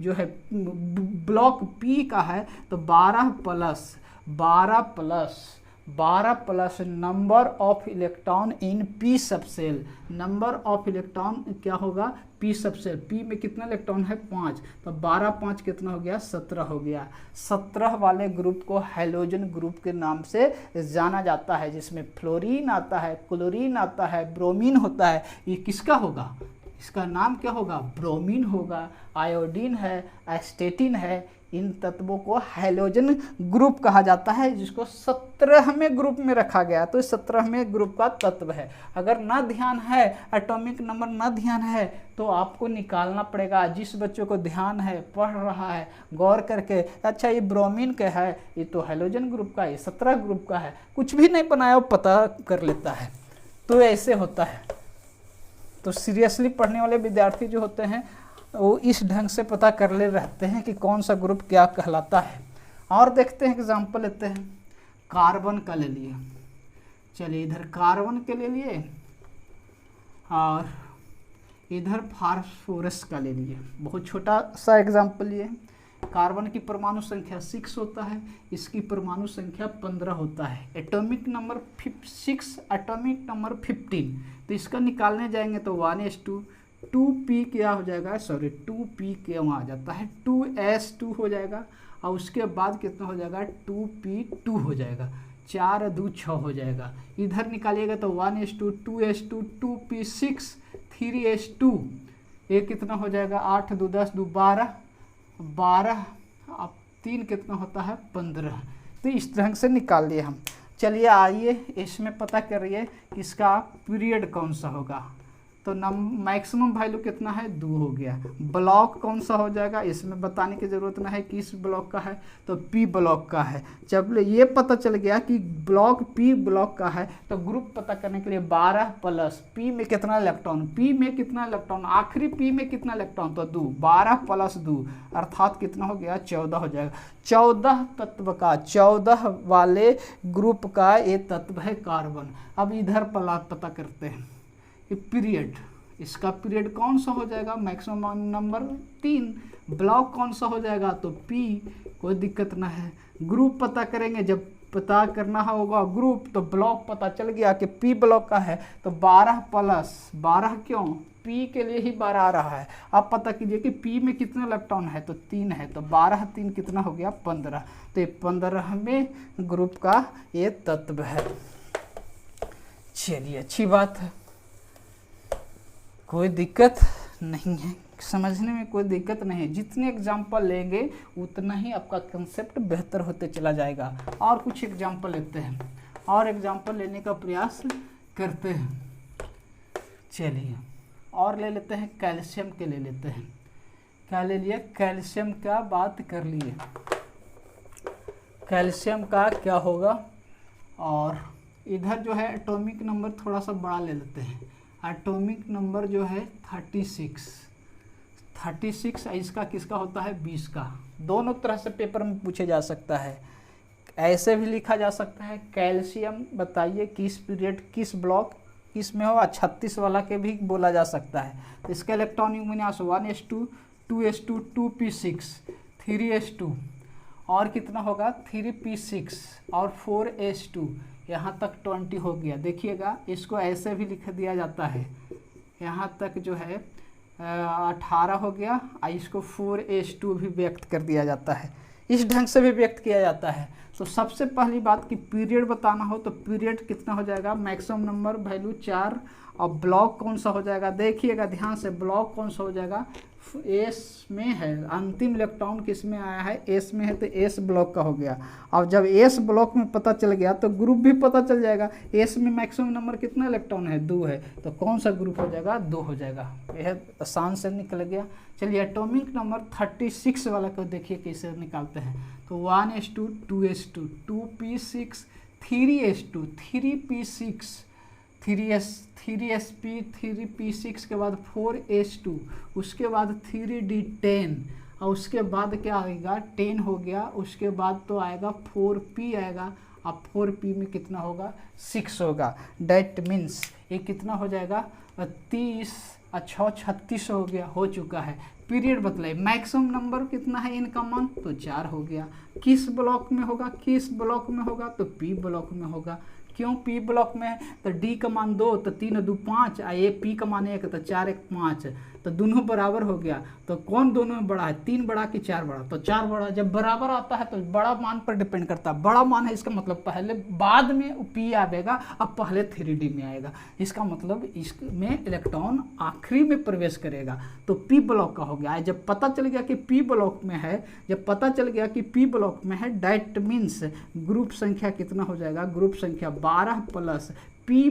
जो है ब्लॉक p का है, तो 12 plus number of electron in p subshell, number of electron क्या होगा p सबसेल, p में कितना इलेक्ट्रॉन है 5, तो 12 5 कितना हो गया 17 हो गया। 17 वाले ग्रुप को हैलोजन ग्रुप के नाम से जाना जाता है, जिसमें फ्लोरीन आता है, क्लोरीन आता है, ब्रोमीन होता है। ये किसका होगा, इसका नाम क्या होगा ब्रोमीन होगा, आयोडीन है, एस्टेटिन है। इन तत्वों को हैलोजन ग्रुप कहा जाता है, जिसको 17वें ग्रुप में रखा गया। तो 17वें ग्रुप का तत्व है। अगर ना ध्यान है, एटॉमिक नंबर ना ध्यान है, तो आपको निकालना पड़ेगा। जिस बच्चों को ध्यान है, पढ़ रहा है गौर करके, अच्छा ये ब्रोमीन का है, ये तो हैलोजन ग्रुप का है, 17 ग्रुप का है, कुछ भी नहीं बनाया वो पता कर लेता है। तो ऐसे होता है। तो सीरियसली पढ़ने वाले विद्यार्थी जो होते हैं वो इस ढंग से पता कर ले रहते हैं कि कौन सा ग्रुप क्या कहलाता है। और देखते हैं एग्जाम्पल लेते हैं, कार्बन का ले लिए। चलिए इधर कार्बन के ले लिए और इधर फास्फोरस का ले लिए। बहुत छोटा सा एग्जाम्पल लिए। कार्बन की परमाणु संख्या 6 होता है, इसकी परमाणु संख्या 15 होता है, एटॉमिक नंबर 6, एटॉमिक नंबर 15। तो इसका निकालने जाएंगे तो 1s2 2p क्या हो जाएगा, सॉरी 2p के वहाँ आ जाता है, 2s2 हो जाएगा, और उसके बाद कितना हो जाएगा 2p2 हो जाएगा, 4 2 6 हो जाएगा। इधर निकालिएगा तो 1s2 2s2 2p6 3s2, ये कितना हो जाएगा 8 2 10 2 12 12, अब 3 कितना होता है 15। तो इस तरह से निकाल लिए हम। चलिए आइए इसमें पता करिए किसका पीरियड कौन सा होगा। तो मैक्सिमम वैल्यू कितना है 2 हो गया। ब्लॉक कौन सा हो जाएगा, इसमें बताने की ज़रूरत ना है किस ब्लॉक का है, तो p ब्लॉक का है। जब ये पता चल गया कि ब्लॉक p ब्लॉक का है, तो ग्रुप पता करने के लिए 12 प्लस p में कितना इलेक्ट्रॉन, p में कितना इलेक्ट्रॉन, आखिरी p में कितना इलेक्ट्रॉन, तो 2, 12 प्लस 2 अर्थात कितना हो गया 14 हो जाएगा। 14 तत्व का, 14 वाले ग्रुप का ये तत्व है कार्बन। अब इधर पता करते हैं पीरियड, इसका पीरियड कौन सा हो जाएगा, मैक्सिमम नंबर 3। ब्लॉक कौन सा हो जाएगा, तो p, कोई दिक्कत ना है। ग्रुप पता करेंगे, जब पता करना होगा ग्रुप, तो ब्लॉक पता चल गया कि p ब्लॉक का है, तो 12 प्लस 12 क्यों, p के लिए ही 12 आ रहा है। अब पता कीजिए कि p में कितना इलेक्ट्रॉन है, तो 3 है, तो 12 3 कितना हो गया 15। तो ये 15वें ग्रुप का ये तत्व है। चलिए अच्छी बात है, कोई दिक्कत नहीं है, समझने में कोई दिक्कत नहीं है। जितने एग्जाम्पल लेंगे उतना ही आपका कंसेप्ट बेहतर होते चला जाएगा। और कुछ एग्जाम्पल लेते हैं, और एग्जाम्पल लेने का प्रयास करते हैं। चलिए और ले लेते हैं, कैल्शियम के ले लेते हैं। क्या ले लिए, कैल्शियम का बात कर लिए। कैल्शियम का क्या होगा, और इधर जो है एटॉमिक नंबर थोड़ा सा बड़ा ले लेते हैं। एटॉमिक नंबर जो है 36, इसका किसका होता है 20 का। दोनों तरह से पेपर में पूछे जा सकता है, ऐसे भी लिखा जा सकता है कैल्शियम बताइए किस पीरियड किस ब्लॉक किस में हो, 36 वाला के भी बोला जा सकता है। तो इसका इलेक्ट्रॉनिक विन्यास 1s2 2s2 2p6 3s2 और कितना होगा 3p6 और 4s2 यहाँ तक 20 हो गया। देखिएगा इसको ऐसे भी लिख दिया जाता है, यहाँ तक जो है 18 हो गया, इसको 4s2 भी व्यक्त कर दिया जाता है, इस ढंग से भी व्यक्त किया जाता है। तो सबसे पहली बात कि पीरियड बताना हो तो पीरियड कितना हो जाएगा, मैक्सिमम नंबर वैल्यू 4, और ब्लॉक कौन सा हो जाएगा, देखिएगा ध्यान से, ब्लॉक कौन सा हो जाएगा, एस में है, अंतिम इलेक्ट्रॉन किस में आया है, एस में है, तो एस ब्लॉक का हो गया। अब जब एस ब्लॉक में पता चल गया तो ग्रुप भी पता चल जाएगा, एस में मैक्सिमम नंबर कितना इलेक्ट्रॉन है, 2 है, तो कौन सा ग्रुप हो जाएगा, 2 हो जाएगा। यह आसान से निकल गया। चलिए एटॉमिक नंबर 36 वाला को देखिए कैसे निकालते हैं। तो 1s2 2s2 2p6 3s2 3p6 3sp 3p6 के बाद 4s2, उसके बाद 3d10, और उसके बाद क्या आएगा 10 हो गया, उसके बाद तो आएगा 4p आएगा, अब 4p में कितना होगा 6 होगा। डैट मीन्स ये कितना हो जाएगा 30 अच्छा 36 हो गया, हो चुका है। पीरियड बतलाइए, मैक्सिमम नंबर कितना है इनका मान, तो 4 हो गया। किस ब्लॉक में होगा, किस ब्लॉक में होगा, तो पी ब्लॉक में होगा। क्यों पी ब्लॉक में है, तो डी का मान 2, तो 3 2 5, ये पी का मान 1, तो 4 1 5, तो दोनों बराबर हो गया। तो कौन दोनों में बड़ा है, 3 बड़ा कि 4 बड़ा, तो 4 बड़ा। जब बराबर आता है तो बड़ा मान पर डिपेंड करता है, बड़ा मान है इसका मतलब पहले बाद में पी आएगा, अब पहले 3d में आएगा, इसका मतलब इसमें इलेक्ट्रॉन आखिरी में प्रवेश करेगा, तो पी ब्लॉक का हो गया। जब पता चल गया कि पी ब्लॉक में है, जब पता चल गया कि पी ब्लॉक में है, डैट मीन्स ग्रुप संख्या कितना हो जाएगा, ग्रुप संख्या 12 प्लस पी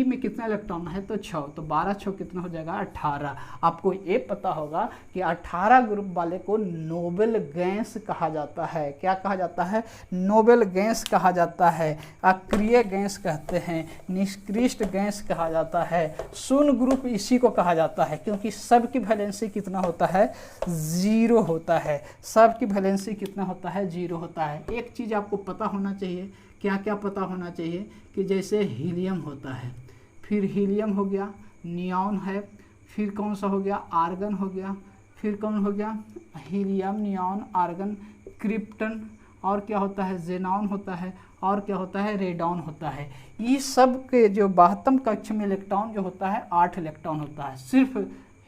में कितना इलेक्ट्रॉन है, तो 6, तो 12 6 कितना हो जाएगा 18। आपको ये पता होगा कि 18 ग्रुप वाले को नोबेल गैस कहा जाता है। क्या कहा जाता है, नोबेल गैस कहा जाता है, अक्रिय गैस कहते हैं, निष्कृष्ट गैस कहा जाता है, शून्य ग्रुप इसी को कहा जाता है, क्योंकि सबकी वैलेंसी कितना होता है 0 होता है, सबकी वैलेंसी कितना होता है 0 होता है। एक चीज़ आपको पता होना चाहिए, क्या क्या पता होना चाहिए, कि जैसे हीलियम होता है, फिर हीलियम हो गया, नियॉन है, फिर कौन सा हो गया आर्गन हो गया, फिर कौन हो गया हीलियम नियॉन आर्गन क्रिप्टन, और क्या होता है जेनॉन होता है, और क्या होता है रेडॉन होता है। ये सब के जो 72 कक्ष में इलेक्ट्रॉन जो होता है 8 इलेक्ट्रॉन होता है, सिर्फ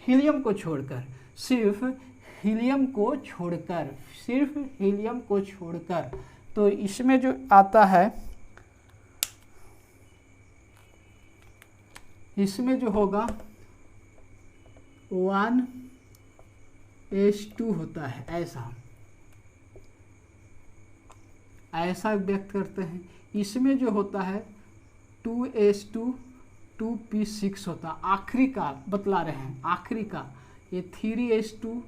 हीलियम को छोड़कर, सिर्फ हीलियम को छोड़कर, सिर्फ हीलियम को छोड़कर। तो इसमें जो आता है, इसमें जो होगा 1s2 होता है, ऐसा व्यक्त करते हैं। इसमें जो होता है 2s2 2p6 होता है, आखिरी का बतला रहे हैं, आखिरी का। ये 3s2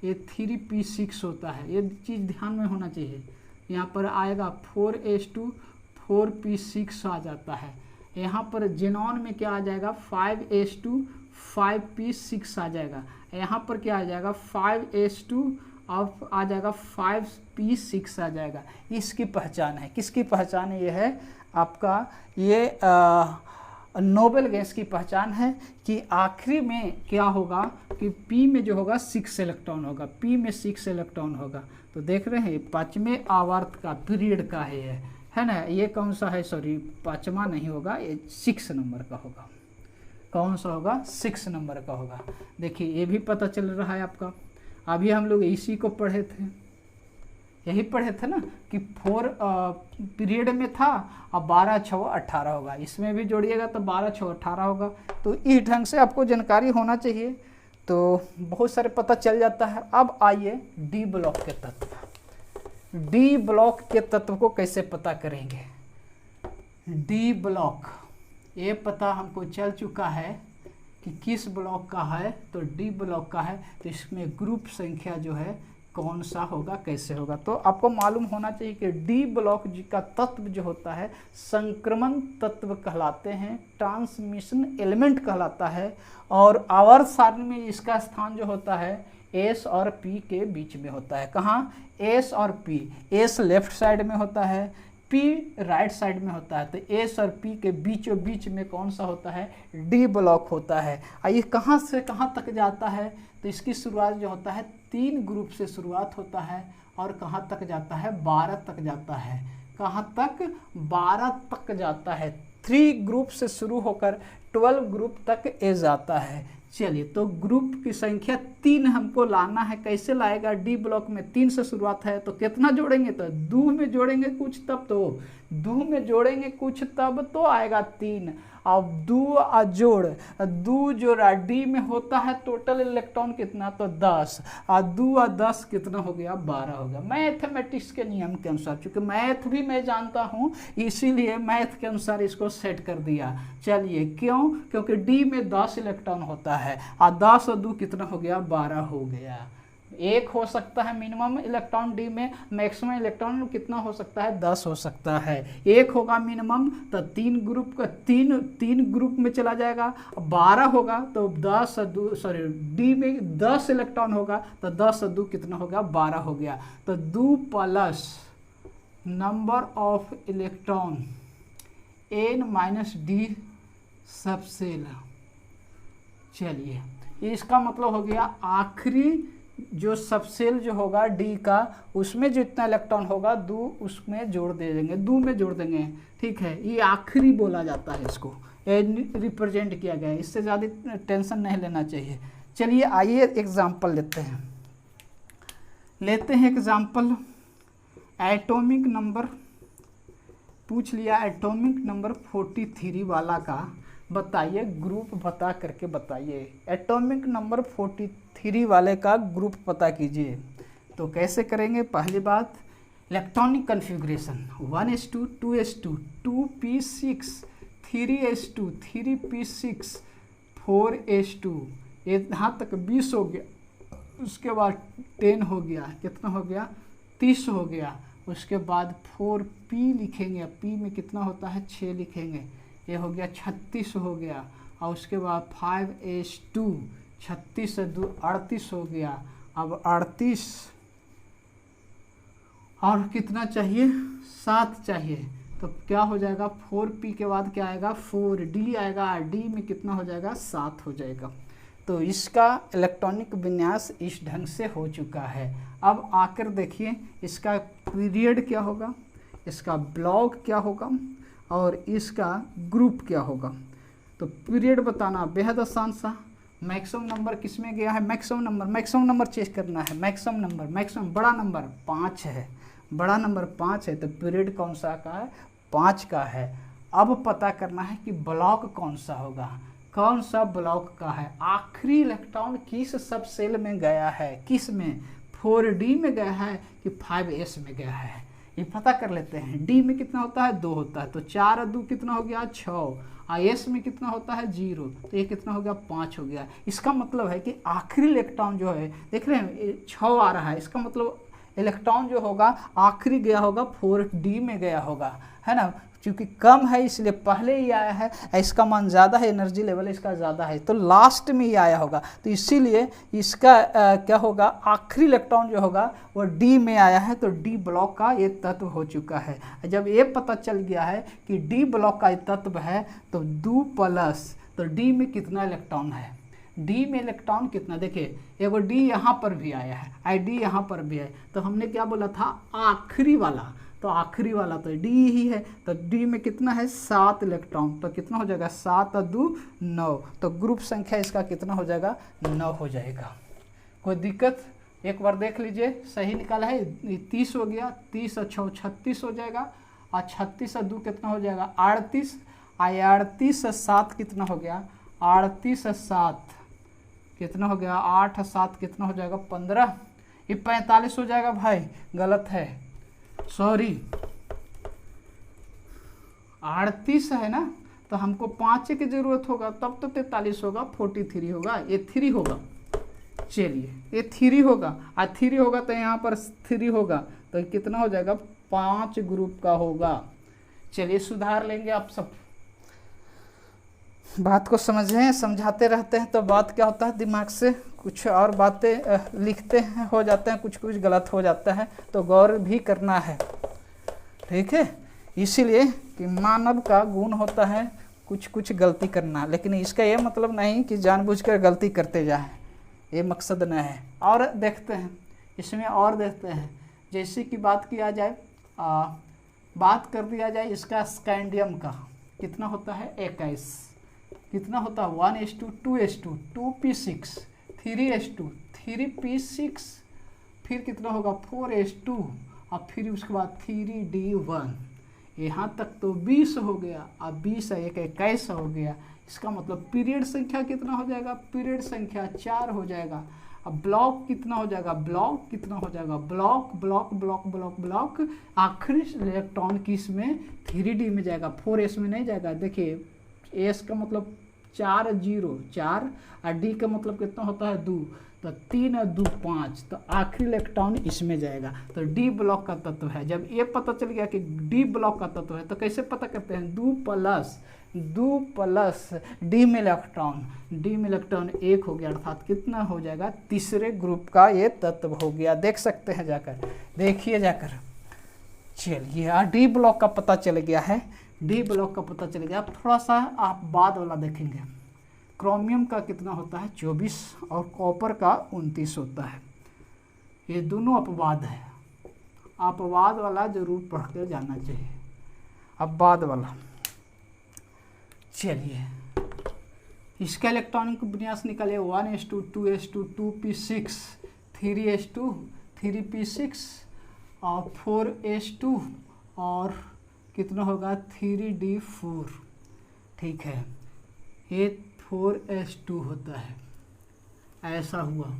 ये 3p6 होता है, ये चीज़ ध्यान में होना चाहिए। यहाँ पर आएगा 4s2 4p6 आ जाता है। यहाँ पर जेनॉन में क्या आ जाएगा 5s2 5p6 आ जाएगा। यहाँ पर क्या आ जाएगा 5s2 और आ जाएगा 5p6 आ जाएगा। इसकी पहचान है, किसकी पहचान है, ये है आपका ये नोबेल गैस की पहचान है कि आखिरी में क्या होगा कि P में जो होगा 6 इलेक्ट्रॉन होगा, P में 6 इलेक्ट्रॉन होगा। तो देख रहे हैं 5वें आवर्त का पीरियड का है ना, ये कौन सा है, सॉरी 5वां नहीं होगा, ये 6 नंबर का होगा। कौन सा होगा 6 नंबर का होगा। देखिए ये भी पता चल रहा है आपका। अभी हम लोग इसी को पढ़े थे, यही पढ़े थे ना कि 4 पीरियड में था और 12 6 18 होगा, इसमें भी जोड़िएगा तो 12 6 18 होगा। तो इस ढंग से आपको जानकारी होना चाहिए, तो बहुत सारे पता चल जाता है। अब आइए डी ब्लॉक के तत्व, डी ब्लॉक के तत्व को कैसे पता करेंगे। डी ब्लॉक ये पता हमको चल चुका है कि किस ब्लॉक का है, तो डी ब्लॉक का है, तो इसमें ग्रुप संख्या जो है कौन सा होगा, कैसे होगा। तो आपको मालूम होना चाहिए कि डी ब्लॉक जी का तत्व जो होता है संक्रमण तत्व कहलाते हैं, ट्रांसमिशन एलिमेंट कहलाता है, और आवर्त सारणी में इसका स्थान जो होता है एस और पी के बीच में होता है। कहाँ, एस और पी, एस लेफ्ट साइड में होता है, P राइट साइड में होता है, तो S और P के बीचों बीच में कौन सा होता है, D ब्लॉक होता है। ये कहाँ से कहाँ तक जाता है, तो इसकी शुरुआत जो होता है 3 ग्रुप से शुरुआत होता है और कहाँ तक जाता है, 12 तक जाता है। कहाँ तक, 12 तक जाता है। 3 ग्रुप से शुरू होकर 12 ग्रुप तक ए जाता है। चलिए, तो ग्रुप की संख्या 3 हमको लाना है। कैसे लाएगा, डी ब्लॉक में 3 से शुरुआत है, तो कितना जोड़ेंगे, तो दो में जोड़ेंगे कुछ तब, तो दो में जोड़ेंगे कुछ तब तो आएगा 3। अब दो जोड़, दो जोड़ा डी में होता है टोटल इलेक्ट्रॉन कितना, तो 10, और 2 और 10 कितना हो गया, 12 हो गया। मैथमेटिक्स के नियम के अनुसार, चूंकि मैथ भी मैं जानता हूँ इसीलिए मैथ के अनुसार इसको सेट कर दिया। चलिए, क्यों, क्योंकि डी में 10 इलेक्ट्रॉन होता है, और 10 और 2 कितना हो गया, 12 हो गया। एक हो सकता है मिनिमम इलेक्ट्रॉन डी में, मैक्सिमम इलेक्ट्रॉन कितना हो सकता है, 10 हो सकता है। एक होगा मिनिमम, तो 3 ग्रुप का तीन ग्रुप में चला जाएगा। 12 होगा तो 10 और 2 सॉरी डी में 10 इलेक्ट्रॉन होगा, तो 10 और 2 कितना होगा, 12 हो गया। तो 2 plus number of electron n-d subshell. चलिए, इसका मतलब हो गया आखिरी जो सबसेल जो होगा डी का, उसमें जो इतना इलेक्ट्रॉन होगा 2 उसमें जोड़ दे देंगे, 2 में जोड़ देंगे। ठीक है, ये आखिरी बोला जाता है, इसको रिप्रेजेंट किया गया है। इससे ज़्यादा टेंशन नहीं लेना चाहिए। चलिए, आइए एग्जाम्पल लेते हैं एग्जाम्पल। एटॉमिक नंबर पूछ लिया, एटॉमिक नंबर 43 वाला का बताइए, ग्रुप बता करके बताइए। एटॉमिक नंबर 43 वाले का ग्रुप पता कीजिए। तो कैसे करेंगे, पहली बात electronic configuration 1s2 2s2 2p6 3s2 3p6 4s2, यहाँ तक 20 हो गया। उसके बाद 10 हो गया, कितना हो गया, 30 हो गया। उसके बाद 4p लिखेंगे, p में कितना होता है, 6 लिखेंगे, ये हो गया 36 हो गया। और उसके बाद 5s2 36 से 2 38 हो गया। अब 38 और कितना चाहिए, 7 चाहिए, तो क्या हो जाएगा, 4p के बाद क्या आएगा, 4d आएगा। d में कितना हो जाएगा, 7 हो जाएगा। तो इसका इलेक्ट्रॉनिक विन्यास इस ढंग से हो चुका है। अब आकर देखिए इसका पीरियड क्या होगा, इसका ब्लॉक क्या होगा और इसका ग्रुप क्या होगा। तो पीरियड बताना बेहद आसान सा। मैक्सिमम नंबर किस में गया है, मैक्सिमम नंबर चेक करना है। मैक्सिमम बड़ा नंबर 5 है, बड़ा नंबर 5 है, तो पीरियड कौन सा का है, 5 का है। अब पता करना है कि ब्लॉक कौन सा होगा, कौन सा ब्लॉक का है, आखिरी इलेक्ट्रॉन किस सब सेल में गया है, किस में, 4d में गया है कि 5s में गया है, ये पता कर लेते हैं। d में कितना होता है, 2 होता है, तो 4 और 2 कितना हो गया, 6। s में कितना होता है, 0, तो ये कितना हो गया, 5 हो गया। इसका मतलब है कि आखिरी इलेक्ट्रॉन जो है, देख रहे हैं 6 आ रहा है, इसका मतलब इलेक्ट्रॉन जो होगा आखिरी गया होगा 4d में गया होगा, है ना। क्योंकि कम है इसलिए पहले ही आया है, इसका मान ज़्यादा है, एनर्जी लेवल इसका ज़्यादा है, तो लास्ट में ही आया होगा। तो इसीलिए इसका क्या होगा, आखिरी इलेक्ट्रॉन जो होगा वो डी में आया है, तो डी ब्लॉक का ये तत्व हो चुका है। जब ये पता चल गया है कि डी ब्लॉक का ये तत्व है, तो 2 प्लस, तो डी में कितना इलेक्ट्रॉन है, डी में इलेक्ट्रॉन कितना, देखिए एगो डी यहाँ पर भी आया है, आई डी यहाँ पर भी है, तो हमने क्या बोला था, आखिरी वाला, तो आखिरी वाला तो डी ही है, तो डी में कितना है, 7 इलेक्ट्रॉन, तो कितना हो जाएगा, 7 और 2 9, तो ग्रुप संख्या इसका कितना हो जाएगा, 9 हो जाएगा। कोई दिक्कत, एक बार देख लीजिए, सही निकाला है, 30 हो गया, 30 और 6 36 हो जाएगा, और 36 और 2 कितना हो जाएगा, 38, 38 और 7 कितना हो गया, 38 और 7 कितना हो गया, 8 और 7 कितना हो जाएगा, 15, ये 45 हो जाएगा भाई, गलत है, सॉरी 38 है ना, तो हमको 5 की जरूरत होगा, तब तो 43 होगा, 43 होगा, ये 3 होगा। चलिए, ये 3 होगा, और 3 होगा तो यहाँ पर 3 होगा, तो कितना हो जाएगा, 5 ग्रुप का होगा। चलिए सुधार लेंगे, आप सब बात को समझें, समझाते रहते हैं तो बात क्या होता है, दिमाग से कुछ और बातें लिखते हैं, हो जाते हैं, कुछ गलत हो जाता है, तो गौर भी करना है, ठीक है। इसीलिए कि मानव का गुण होता है कुछ कुछ गलती करना, लेकिन इसका ये मतलब नहीं कि जानबूझकर गलती करते जाएं, ये मकसद न है। और देखते हैं इसमें, और देखते हैं जैसे कि बात किया जाए, बात कर दिया जाए इसका स्कैंडियम का, कितना होता है 21, कितना होता है 1:2, 2:2, 2p6, 3:2, 3p6, फिर कितना होगा 4:2, और फिर उसके बाद 3d1, यहाँ तक तो 20 हो गया। अब 20 है 21 हो गया। इसका मतलब पीरियड संख्या कितना हो जाएगा, पीरियड संख्या 4 हो जाएगा। अब ब्लॉक कितना हो जाएगा, ब्लॉक कितना हो जाएगा, block block block block block, आखिरी इलेक्ट्रॉन किस में 3d में जाएगा, 4s में नहीं जाएगा। देखिए s का मतलब 4 0 4, और d का मतलब कितना होता है 2, तो 3 और 2 5, तो आखिरी इलेक्ट्रॉन इसमें जाएगा। तो डी ब्लॉक का तत्व है। जब ये पता चल गया कि डी ब्लॉक का तत्व है तो कैसे पता करते हैं, 2 प्लस डी में इलेक्ट्रॉन 1 हो गया, अर्थात कितना हो जाएगा, तीसरे ग्रुप का ये तत्व हो गया। देख सकते हैं जाकर, देखिए जाकर। चलिए डी ब्लॉक का पता चल गया है, डी ब्लॉक का पता चल गया। थोड़ा सा आप बाद वाला देखेंगे, क्रोमियम का कितना होता है 24 और कॉपर का 29 होता है। ये दोनों अपवाद है, अपवाद वाला जरूर पढ़ के जाना चाहिए। अब बाद वाला, चलिए इसका इलेक्ट्रॉनिक विन्यास निकालिए, 1:2, 2:2, 2p6, 3:2, 3p6 और 4:2 और कितना होगा 3d4। ठीक है, ये 4s2 होता है। ऐसा हुआ।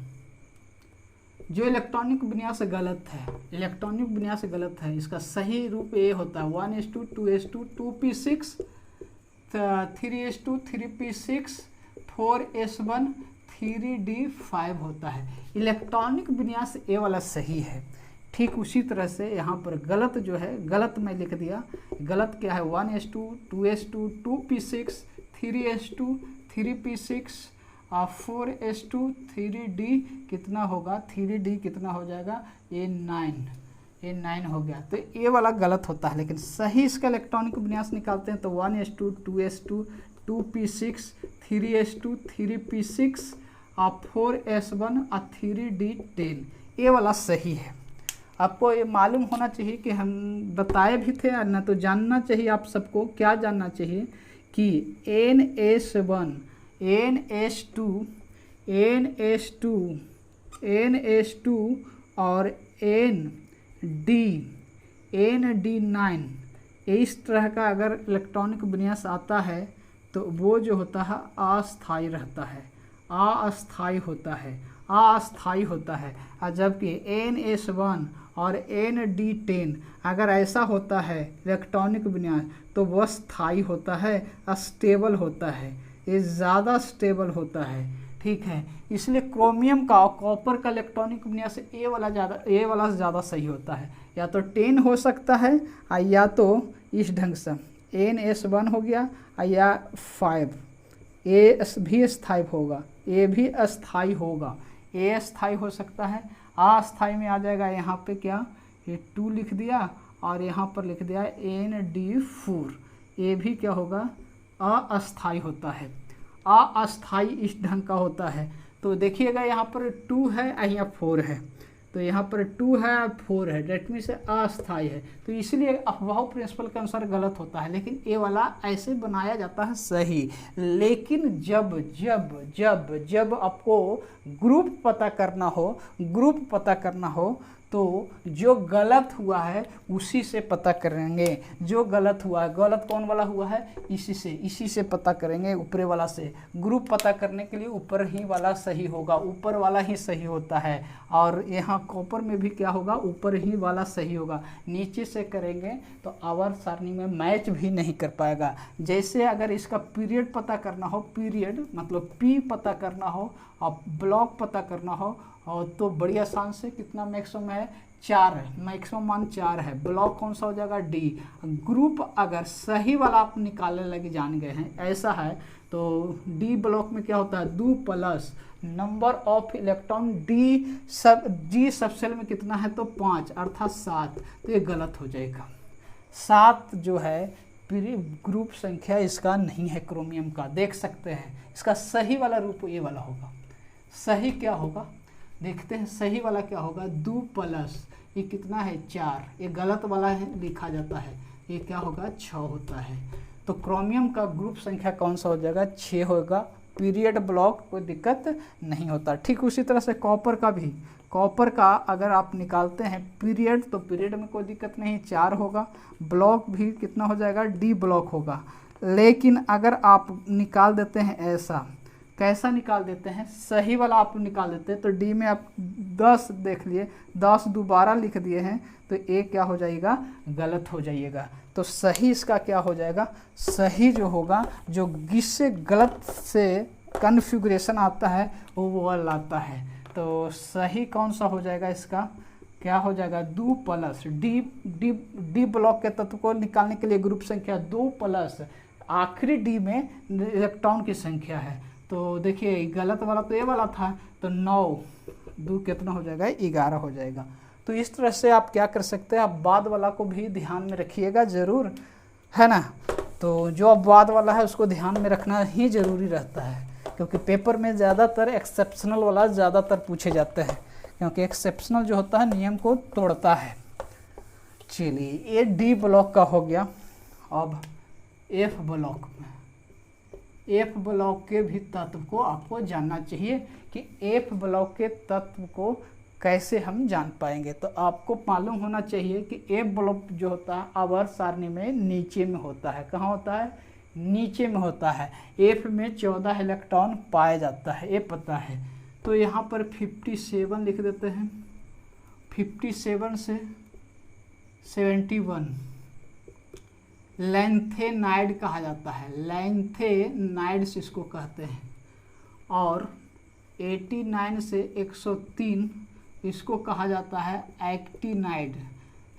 जो इलेक्ट्रॉनिक विन्यास गलत है, इलेक्ट्रॉनिक विन्यास गलत है, इसका सही रूप ये होता है 1:2, 2:2, 2p6, 3:2, 3p6, 4s1, 3d5 होता है। इलेक्ट्रॉनिक विन्यास ये वाला सही है। ठीक उसी तरह से यहाँ पर गलत जो है, गलत मैं लिख दिया। गलत क्या है, 1:2, 2:2, 2p6, 3s2, 3p6 और 4s2, 3d कितना होगा, 3d कितना हो जाएगा, ये 9 हो गया। तो ये वाला गलत होता है, लेकिन सही इसका इलेक्ट्रॉनिक विन्यास निकालते हैं तो 1:2, 2s2, 2p6, 3s2, 3p6 और 4s1 और 3d10, ये वाला सही है। आपको ये मालूम होना चाहिए कि हम बताए भी थे ना, तो जानना चाहिए आप सबको। क्या जानना चाहिए कि NS1, NS2, NS2, NS2 और ND9 इस तरह का अगर इलेक्ट्रॉनिक विन्यास आता है तो वो जो होता है अस्थायी रहता है, अस्थायी होता है, अस्थायी होता है। और जबकि NS1 और ND10 अगर ऐसा होता है इलेक्ट्रॉनिक विन्यास तो वह स्थायी होता है, स्टेबल होता है, ये ज़्यादा स्टेबल होता है। ठीक है, इसलिए क्रोमियम का और कॉपर का इलेक्ट्रॉनिक विन्यास ये वाला ज़्यादा सही होता है। या तो 10 हो सकता है या तो इस ढंग से NS1 हो गया या 5, ए भी अस्थायी होगा, ए भी अस्थायी होगा, ए अस्थायी हो सकता है। अस्थायी में आ जाएगा यहाँ पे क्या, ये 2 लिख दिया और यहाँ पर लिख दिया ND4, ये भी क्या होगा, अस्थायी होता है, अस्थायी इस ढंग का होता है। तो देखिएगा यहाँ पर 2 है यहाँ 4 है, तो यहाँ पर 2 है 4 है, डेट मीन्स अस्थायी है। तो इसलिए अफवाह प्रिंसिपल के अनुसार गलत होता है, लेकिन ये वाला ऐसे बनाया जाता है सही। लेकिन जब जब जब जब आपको ग्रुप पता करना हो तो जो गलत हुआ है उसी से पता करेंगे। जो गलत हुआ है, गलत कौन वाला हुआ है, इसी से पता करेंगे, ऊपरे वाला से। ग्रुप पता करने के लिए ऊपर ही वाला सही होगा, ऊपर वाला ही सही होता है। और यहाँ कॉपर में भी क्या होगा, ऊपर ही वाला सही होगा। नीचे से करेंगे तो आवर्त सारणी में मैच भी नहीं कर पाएगा। जैसे अगर इसका पीरियड पता करना हो, पीरियड मतलब पी पता करना हो और ब्लॉक पता करना हो, और तो बड़ी आसान से कितना मैक्सिमम है, 4 है, मैक्सिमम मान 4 है। ब्लॉक कौन सा हो जाएगा, डी। ग्रुप अगर सही वाला आप निकालने लगे जान गए हैं, ऐसा है तो डी ब्लॉक में क्या होता है, 2 प्लस नंबर ऑफ इलेक्ट्रॉन जी सब सेल में कितना है तो 5 अर्थात 7, तो ये गलत हो जाएगा। 7 जो है ग्रुप संख्या इसका नहीं है क्रोमियम का, देख सकते हैं। इसका सही वाला रूप ये वाला होगा। सही क्या होगा देखते हैं, सही वाला क्या होगा, 2 प्लस ये कितना है 4, ये गलत वाला है लिखा जाता है, ये क्या होगा 6 होता है। तो क्रोमियम का ग्रुप संख्या कौन सा हो जाएगा 6 होगा। पीरियड ब्लॉक कोई दिक्कत नहीं होता। ठीक उसी तरह से कॉपर का भी, कॉपर का अगर आप निकालते हैं पीरियड तो पीरियड में कोई दिक्कत नहीं 4 होगा। ब्लॉक भी कितना हो जाएगा डी ब्लॉक होगा। लेकिन अगर आप निकाल देते हैं ऐसा, कैसा निकाल देते हैं, सही वाला आप निकाल देते हैं तो डी में आप 10 देख लिए, 10 दोबारा लिख दिए हैं तो ए क्या हो जाएगा गलत हो जाइएगा। तो सही इसका क्या हो जाएगा, सही जो होगा, जो जिससे गलत से कन्फिग्रेशन आता है वो वाला आता है। तो सही कौन सा हो जाएगा, इसका क्या हो जाएगा 2 plus D D D block के तत्व को निकालने के लिए ग्रुप संख्या 2 प्लस आखिरी डी में इलेक्ट्रॉन की संख्या है। तो देखिए गलत वाला तो ये वाला था, तो 9 2 कितना हो जाएगा 11 हो जाएगा। तो इस तरह से आप क्या कर सकते हैं, आप बाद वाला को भी ध्यान में रखिएगा ज़रूर, है ना। तो जो अब बाद वाला है उसको ध्यान में रखना ही ज़रूरी रहता है, क्योंकि पेपर में ज़्यादातर एक्सेप्शनल वाला ज़्यादातर पूछे जाते हैं, क्योंकि एक्सेप्शनल जो होता है नियम को तोड़ता है। चलिए ये डी ब्लॉक का हो गया। अब एफ ब्लॉक में, एफ ब्लॉक के भी तत्व को आपको जानना चाहिए कि एफ ब्लॉक के तत्व को कैसे हम जान पाएंगे। तो आपको मालूम होना चाहिए कि एफ ब्लॉक जो होता है आवर्त सारणी में नीचे में होता है। कहाँ होता है, नीचे में होता है। एफ में 14 इलेक्ट्रॉन पाया जाता है, ये पता है। तो यहाँ पर 57 लिख देते हैं, 57 से 71 लैंथेनाइड कहा जाता है, लैंथेनाइड्स इसको कहते हैं। और 89 से 103 इसको कहा जाता है एक्टिनाइड,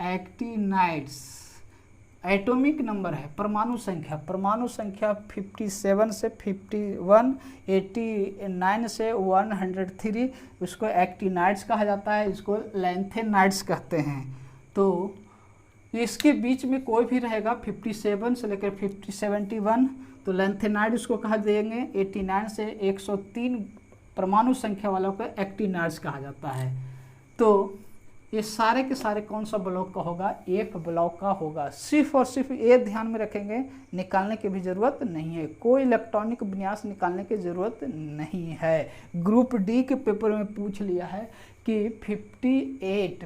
एक्टिनाइड्स। एटॉमिक नंबर है, परमाणु संख्या, परमाणु संख्या 57 से 51, 89 से 103 इसको एक्टिनाइड्स कहा जाता है, इसको लैंथेनाइड्स कहते हैं। तो इसके बीच में कोई भी रहेगा 57 से लेकर 71 तो लैंथेनाइड उसको कहा देंगे। 89 से 103 परमाणु संख्या वालों को एक्टिनाइड्स कहा जाता है। तो ये सारे के सारे कौन सा ब्लॉक का होगा, एफ ब्लॉक का होगा। सिर्फ और सिर्फ ये ध्यान में रखेंगे, निकालने की भी ज़रूरत नहीं है, कोई इलेक्ट्रॉनिक विन्यास निकालने की ज़रूरत नहीं है। ग्रुप डी के पेपर में पूछ लिया है कि 58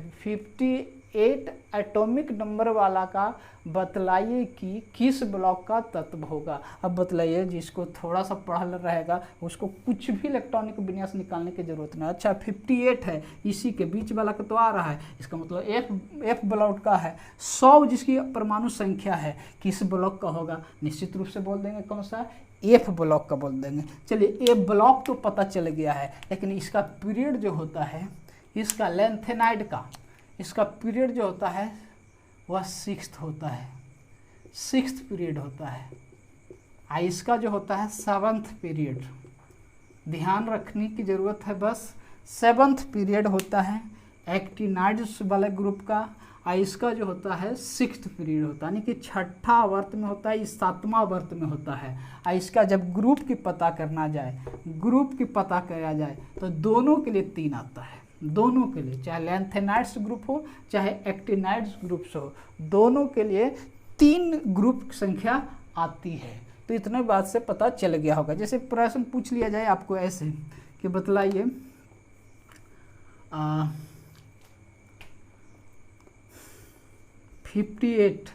एटॉमिक नंबर वाला का बतलाइए कि किस ब्लॉक का तत्व होगा। अब बतलाइए, जिसको थोड़ा सा पढ़ल रहेगा उसको कुछ भी इलेक्ट्रॉनिक विन्यास निकालने की जरूरत नहीं। अच्छा 58 है, इसी के बीच वाला का तो आ रहा है, इसका मतलब एफ ब्लॉक का है। 100 जिसकी परमाणु संख्या है, किस ब्लॉक का होगा, निश्चित रूप से बोल देंगे कौन सा, एफ ब्लॉक का बोल देंगे। चलिए एफ ब्लॉक तो पता चल गया है, लेकिन इसका पीरियड जो होता है, इसका लैंथेनाइड का इसका पीरियड जो होता है वह 6th होता है, 6th पीरियड होता है। इसका जो होता है 7th पीरियड, ध्यान रखने की ज़रूरत है बस, 7th पीरियड होता है एक्टिनाइड्स वाले ग्रुप का। इसका जो होता है 6th पीरियड होता है, यानी कि 6ठा आवर्त में होता है, इस 7वां आवर्त में होता है। इसका जब ग्रुप की पता करना जाए, ग्रुप की पता करा जाए तो दोनों के लिए 3 आता है, दोनों के लिए, चाहे लैंथेनाइड्स ग्रुप हो चाहे एक्टिनाइड्स ग्रुप हो, दोनों के लिए 3 ग्रुप संख्या आती है। तो इतने बात से पता चल गया होगा। जैसे प्रश्न पूछ लिया जाए आपको ऐसे कि बतलाइए 58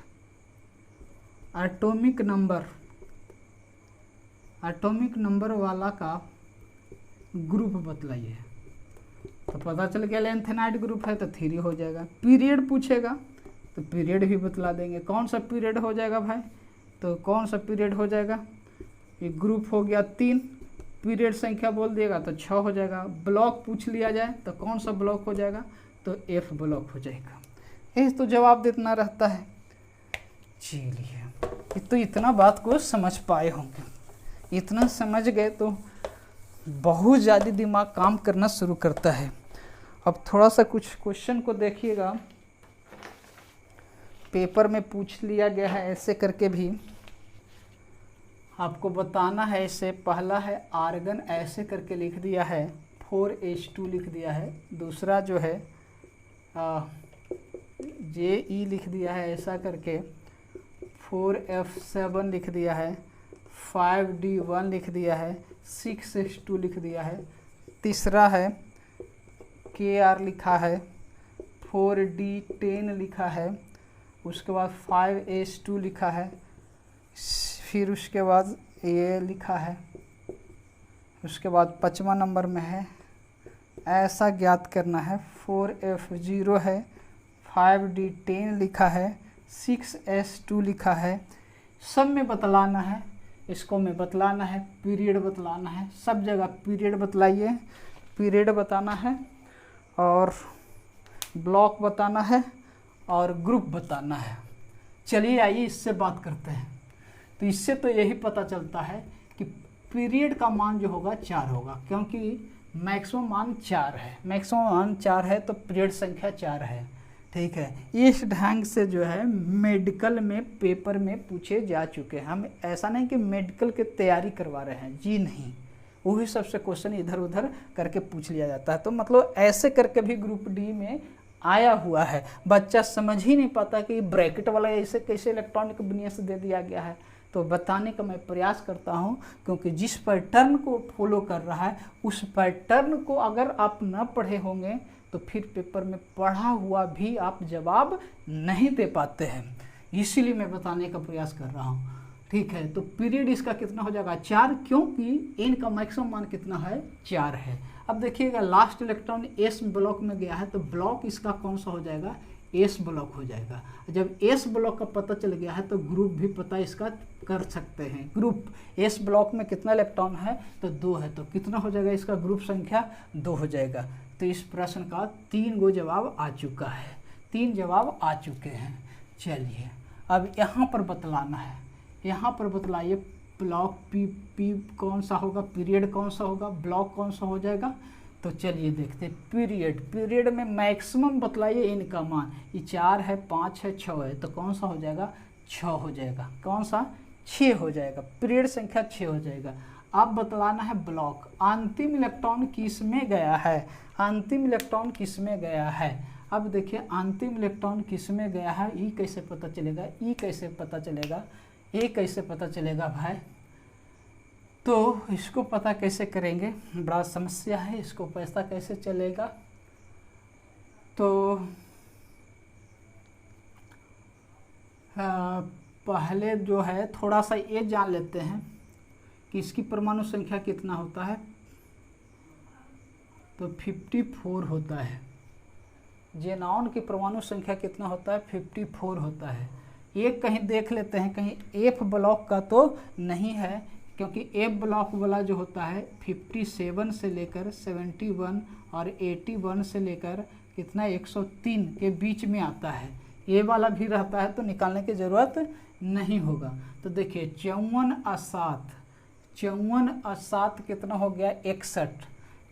एटॉमिक नंबर वाला का ग्रुप बतलाइए, तो पता चल गया लैंथेनाइड ग्रुप है तो 3 हो जाएगा। पीरियड पूछेगा तो पीरियड भी बतला देंगे, कौन सा पीरियड हो जाएगा भाई, तो कौन सा पीरियड हो जाएगा, ये ग्रुप हो गया 3, पीरियड संख्या बोल दिएगा तो 6 हो जाएगा। ब्लॉक पूछ लिया जाए तो कौन सा ब्लॉक हो जाएगा, तो एफ ब्लॉक हो जाएगा। यही तो जवाब देना रहता है। चलिए तो इतना बात को समझ पाए होंगे, इतना समझ गए तो बहुत ज़्यादा दिमाग काम करना शुरू करता है। अब थोड़ा सा कुछ क्वेश्चन को देखिएगा, पेपर में पूछ लिया गया है, ऐसे करके भी आपको बताना है। इसे पहला है आर्गन, ऐसे करके लिख दिया है 4H2 लिख दिया है। दूसरा जो है Je लिख दिया है ऐसा करके, 4F7 लिख दिया है, 5D1 लिख दिया है, 6H2 लिख दिया है। तीसरा है Kr लिखा है, 4D10 लिखा है, उसके बाद 5H2 लिखा है, फिर उसके बाद ये लिखा है, उसके बाद 5वां नंबर में है ऐसा ज्ञात करना है। 4F0 है, 5D10 लिखा है, 6S2 लिखा है। सब में बतलाना है, इसको में बतलाना है, पीरियड बतलाना है, सब जगह पीरियड बतलाइए, पीरियड बताना है और ब्लॉक बताना है और ग्रुप बताना है। चलिए आइए इससे बात करते हैं। तो इससे तो यही पता चलता है कि पीरियड का मान जो होगा 4 होगा, क्योंकि मैक्सिमम मान 4 है, मैक्सिमम मान 4 है तो पीरियड संख्या 4 है। ठीक है, इस ढंग से जो है मेडिकल में पेपर में पूछे जा चुके हैं। हम ऐसा नहीं कि मेडिकल की तैयारी करवा रहे हैं, जी नहीं, वही सबसे क्वेश्चन इधर उधर करके पूछ लिया जाता है। तो मतलब ऐसे करके भी ग्रुप डी में आया हुआ है। बच्चा समझ ही नहीं पाता कि ब्रैकेट वाला ऐसे कैसे इलेक्ट्रॉनिक बुनियाद से दे दिया गया है। तो बताने का मैं प्रयास करता हूं, क्योंकि जिस पैटर्न को फॉलो कर रहा है उस पैटर्न को अगर आप न पढ़े होंगे तो फिर पेपर में पढ़ा हुआ भी आप जवाब नहीं दे पाते हैं। इसीलिए मैं बताने का प्रयास कर रहा हूं। ठीक है, तो पीरियड इसका कितना हो जाएगा 4, क्योंकि n का मैक्सिमम मान कितना है 4 है। अब देखिएगा लास्ट इलेक्ट्रॉन एस ब्लॉक में गया है तो ब्लॉक इसका कौन सा हो जाएगा, एस ब्लॉक हो जाएगा। जब एस ब्लॉक का पता चल गया है तो ग्रुप भी पता इसका कर सकते हैं। ग्रुप एस ब्लॉक में कितना इलेक्ट्रॉन है तो 2 है, तो कितना हो जाएगा इसका ग्रुप संख्या 2 हो जाएगा। तो इस प्रश्न का 3 गो जवाब आ चुका है, 3 जवाब आ चुके हैं। चलिए अब यहाँ पर बतलाना है, यहाँ पर बतलाइए ब्लॉक पी कौन सा होगा, पीरियड कौन सा होगा, ब्लॉक कौन सा हो जाएगा। तो चलिए देखते हैं पीरियड में मैक्सिमम बतलाइए इनका मान, ये 4 है, 5 है, 6 है, तो कौन सा हो जाएगा 6 हो जाएगा। कौन सा 6 हो जाएगा, पीरियड संख्या 6 हो जाएगा। अब बतलाना है ब्लॉक, अंतिम इलेक्ट्रॉन किस में गया है, अंतिम इलेक्ट्रॉन किस में गया है। अब देखिए अंतिम इलेक्ट्रॉन किस में गया है, ई कैसे पता चलेगा, ई कैसे पता चलेगा, ए कैसे पता चलेगा भाई। तो इसको पता कैसे करेंगे, बड़ा समस्या है, इसको पैसा कैसे चलेगा। तो पहले जो है थोड़ा सा ये जान लेते हैं कि इसकी परमाणु संख्या कितना होता है, तो 54 होता है। जेनॉन की परमाणु संख्या कितना होता है, 54 होता है। एक कहीं देख लेते हैं, कहीं एफ ब्लॉक का तो नहीं है, क्योंकि एफ ब्लॉक वाला जो होता है 57 से लेकर 71 और 81 से लेकर कितना 103 के बीच में आता है। ये वाला भी रहता है तो निकालने की ज़रूरत नहीं होगा। तो देखिए 54 और 7 कितना हो गया 61,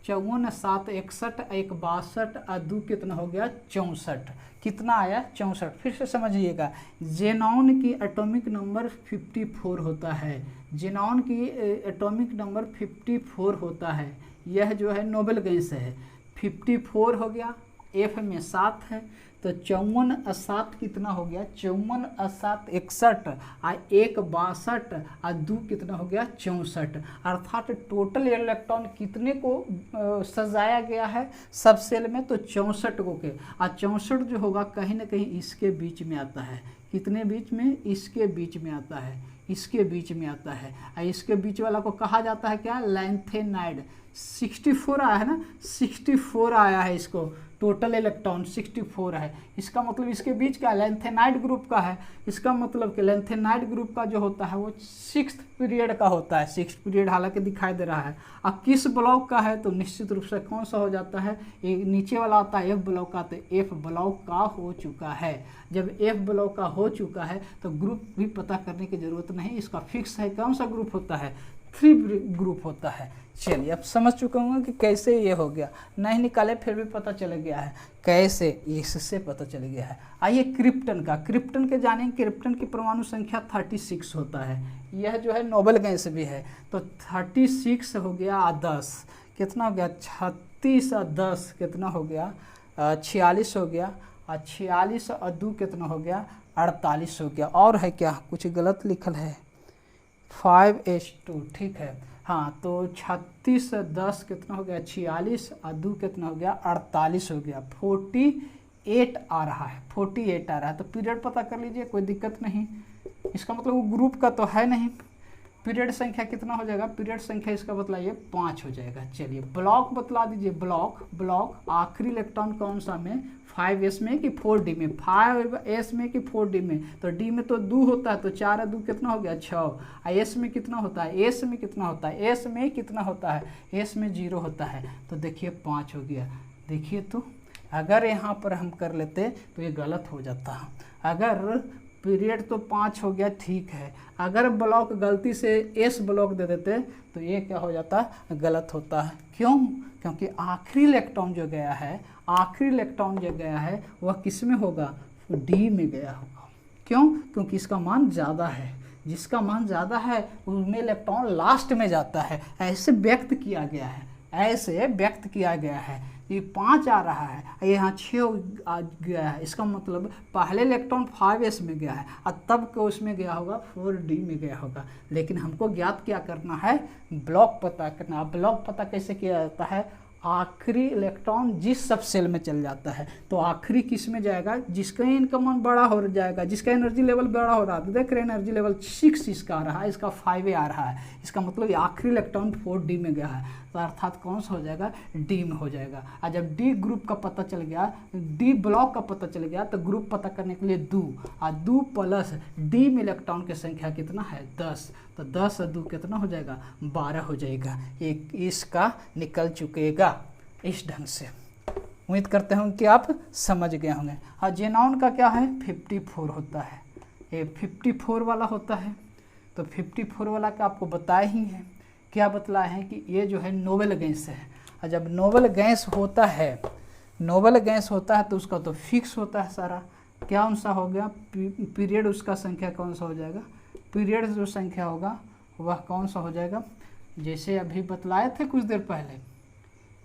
54 7 61, 1 62 और 2 कितना हो गया 64, कितना आया 64। फिर से समझिएगा, जेनॉन की एटॉमिक नंबर 54 होता है, जेनॉन की एटॉमिक नंबर 54 होता है। यह जो है नोबेल गैस है, 54 हो गया, एफ में 7 है, तो 54 और 7 कितना हो गया 54 और 7 61 और 1 62 और 2 कितना हो गया 64। अर्थात टोटल इलेक्ट्रॉन कितने को सजाया गया है सब सेल में, तो 64 को के, और 64 जो होगा कहीं ना कहीं इसके बीच में आता है। कितने बीच में, इसके बीच में आता है, इसके बीच में आता है। और इसके बीच वाला को कहा जाता है क्या, लैंथेनाइड। 64 आया है ना, 64 आया है, इसको टोटल इलेक्ट्रॉन 64 है। इसका मतलब इसके बीच का लैंथेनाइड ग्रुप का है। इसका मतलब कि लैंथेनाइड ग्रुप का जो होता है वो 6th पीरियड का होता है, 6th पीरियड हालांकि दिखाई दे रहा है। अब किस ब्लॉक का है, तो निश्चित रूप से कौन सा हो जाता है, एक नीचे वाला आता है एफ ब्लॉक का, तो एफ ब्लॉक का हो चुका है। जब एफ ब्लॉक का हो चुका है तो ग्रुप भी पता करने की जरूरत नहीं, इसका फिक्स है। कौन सा ग्रुप होता है, 3 ग्रुप होता है। चलिए अब समझ चुका हूँ कि कैसे ये हो गया, नहीं निकाले फिर भी पता चल गया है कैसे, इससे पता चल गया है। आइए क्रिप्टन का, क्रिप्टन के जानेंगे। क्रिप्टन की परमाणु संख्या 36 होता है। यह जो है नोबेल गैस भी है। तो 36 हो गया 10, कितना हो गया 36 और 10 कितना हो गया 46 हो गया, और 46 और 2 कितना हो गया 48 हो गया। और है क्या, कुछ गलत लिखल है 5s2, ठीक है। हाँ तो 36 10 कितना हो गया 46 और 2 कितना हो गया 48 हो गया, 48 आ रहा है, 48 आ रहा है। तो पीरियड पता कर लीजिए, कोई दिक्कत नहीं। इसका मतलब वो ग्रुप का तो है नहीं। पीरियड संख्या कितना हो जाएगा, पीरियड संख्या इसका बतलाइए 5 हो जाएगा। चलिए ब्लॉक बतला दीजिए। ब्लॉक आखिरी इलेक्ट्रॉन कौन सा में, 5s में कि 4d में, 5s में कि 4d में। तो d में तो 2 होता है, तो 4 और 2 कितना हो गया 6। s में कितना होता है, s में कितना होता है, s में कितना होता है, s में 0 होता है। तो देखिए 5 हो गया। देखिए तो अगर यहाँ पर हम कर लेते तो ये गलत हो जाता। अगर पीरियड तो 5 हो गया, ठीक है। अगर ब्लॉक गलती से एस ब्लॉक दे देते तो ये क्या हो जाता, गलत होता है। क्यों, क्योंकि आखिरी इलेक्ट्रॉन जो गया है, आखिरी इलेक्ट्रॉन जो गया है वह किस में होगा, डी में गया होगा। क्यों, क्योंकि इसका मान ज़्यादा है। जिसका मान ज़्यादा है उसमें इलेक्ट्रॉन लास्ट में जाता है। ऐसे व्यक्त किया गया है, ऐसे व्यक्त किया गया है। ये 5 आ रहा है, यहाँ 6 आ गया है। इसका मतलब पहले इलेक्ट्रॉन 5s में गया है और तब को उसमें गया होगा 4d में गया होगा। लेकिन हमको ज्ञात क्या करना है, ब्लॉक पता करना। ब्लॉक पता कैसे किया जाता है, आखिरी इलेक्ट्रॉन जिस सब सेल में चल जाता है तो आखिरी किस में जाएगा, जिसका इनका मान बड़ा हो जाएगा, जिसका एनर्जी लेवल बड़ा हो रहा है। देख रहे हैं एनर्जी लेवल 6 इसका आ रहा है, इसका 5 आ रहा है। इसका मतलब आखिरी इलेक्ट्रॉन 4d में गया है, तो अर्थात कौन सा हो जाएगा, डी में हो जाएगा। और जब डी ग्रुप का पता चल गया, डी ब्लॉक का पता चल गया, तो ग्रुप पता करने के लिए 2 और 2 प्लस डी में इलेक्ट्रॉन की संख्या कितना है 10, तो 10 और 2 कितना हो जाएगा 12 हो जाएगा। एक इसका निकल चुकेगा इस ढंग से। उम्मीद करते हैं कि आप समझ गए होंगे। और जेनॉन का क्या है 54 होता है, ये 54 वाला होता है। तो 54 वाला का आपको बताया ही है, क्या बतलाए हैं कि ये जो है नोबेल गैस है। और जब नोबेल गैस होता है, नोबेल गैस होता है तो उसका तो फिक्स होता है सारा। क्या उनसा हो गया, पीरियड उसका संख्या कौन सा हो जाएगा, पीरियड जो संख्या होगा वह कौन सा हो जाएगा, जैसे अभी बतलाए थे कुछ देर पहले।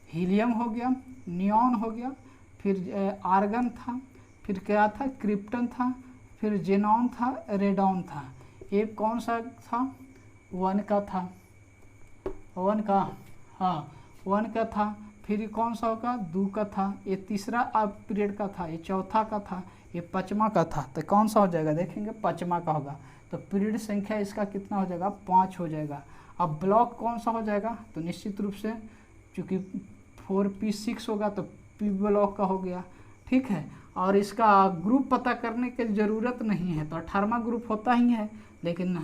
हीलियम हो गया, नियॉन हो गया, फिर आर्गन था, फिर क्या था क्रिप्टन था, फिर जेनॉन था, रेडॉन था। ये कौन सा था, 1 का था, 1 का, हाँ 1 का था। फिर कौन सा होगा 2 का था, ये तीसरा पीरियड का था, ये चौथा का था, ये 5वां का था। तो कौन सा हो जाएगा, देखेंगे 5वां का होगा। तो पीरियड संख्या इसका कितना हो जाएगा 5 हो जाएगा। अब ब्लॉक कौन सा हो जाएगा, तो निश्चित रूप से चूँकि 4p6 होगा तो p ब्लॉक का हो गया, ठीक है। और इसका ग्रुप पता करने की ज़रूरत नहीं है, तो 18वां ग्रुप होता ही है। लेकिन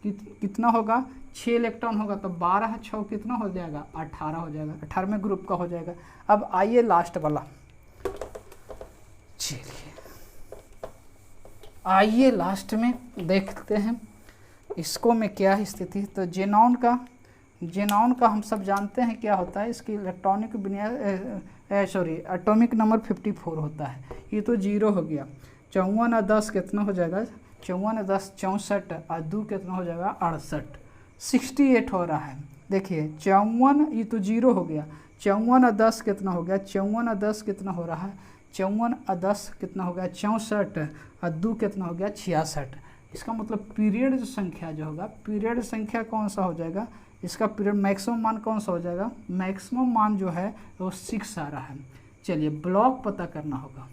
कितना होगा 6 इलेक्ट्रॉन होगा, तो 12 6 कितना हो जाएगा 18 हो जाएगा, 18वें ग्रुप का हो जाएगा। अब आइए लास्ट वाला, चलिए आइए लास्ट में देखते हैं इसको में क्या स्थिति। तो जेनॉन का हम सब जानते हैं क्या होता है, इसकी इलेक्ट्रॉनिक बुनियाद एटॉमिक नंबर 54 होता है। ये तो 0 हो गया। 54 और 10 कितना हो जाएगा, 54 और 10 64 और 2 कितना हो जाएगा 68, 68 हो रहा है। देखिए 54, ये तो 0 हो गया। 54 और 10 कितना हो गया, 54 और 10 कितना हो रहा है, 54 और 10 कितना हो गया 64 और 2 कितना हो गया 66। इसका मतलब पीरियड जो संख्या जो होगा, पीरियड संख्या कौन सा हो जाएगा, इसका पीरियड मैक्सिमम मान कौन सा हो जाएगा, मैक्सिमम मान जो है वो 6 आ रहा है। चलिए ब्लॉक पता करना होगा,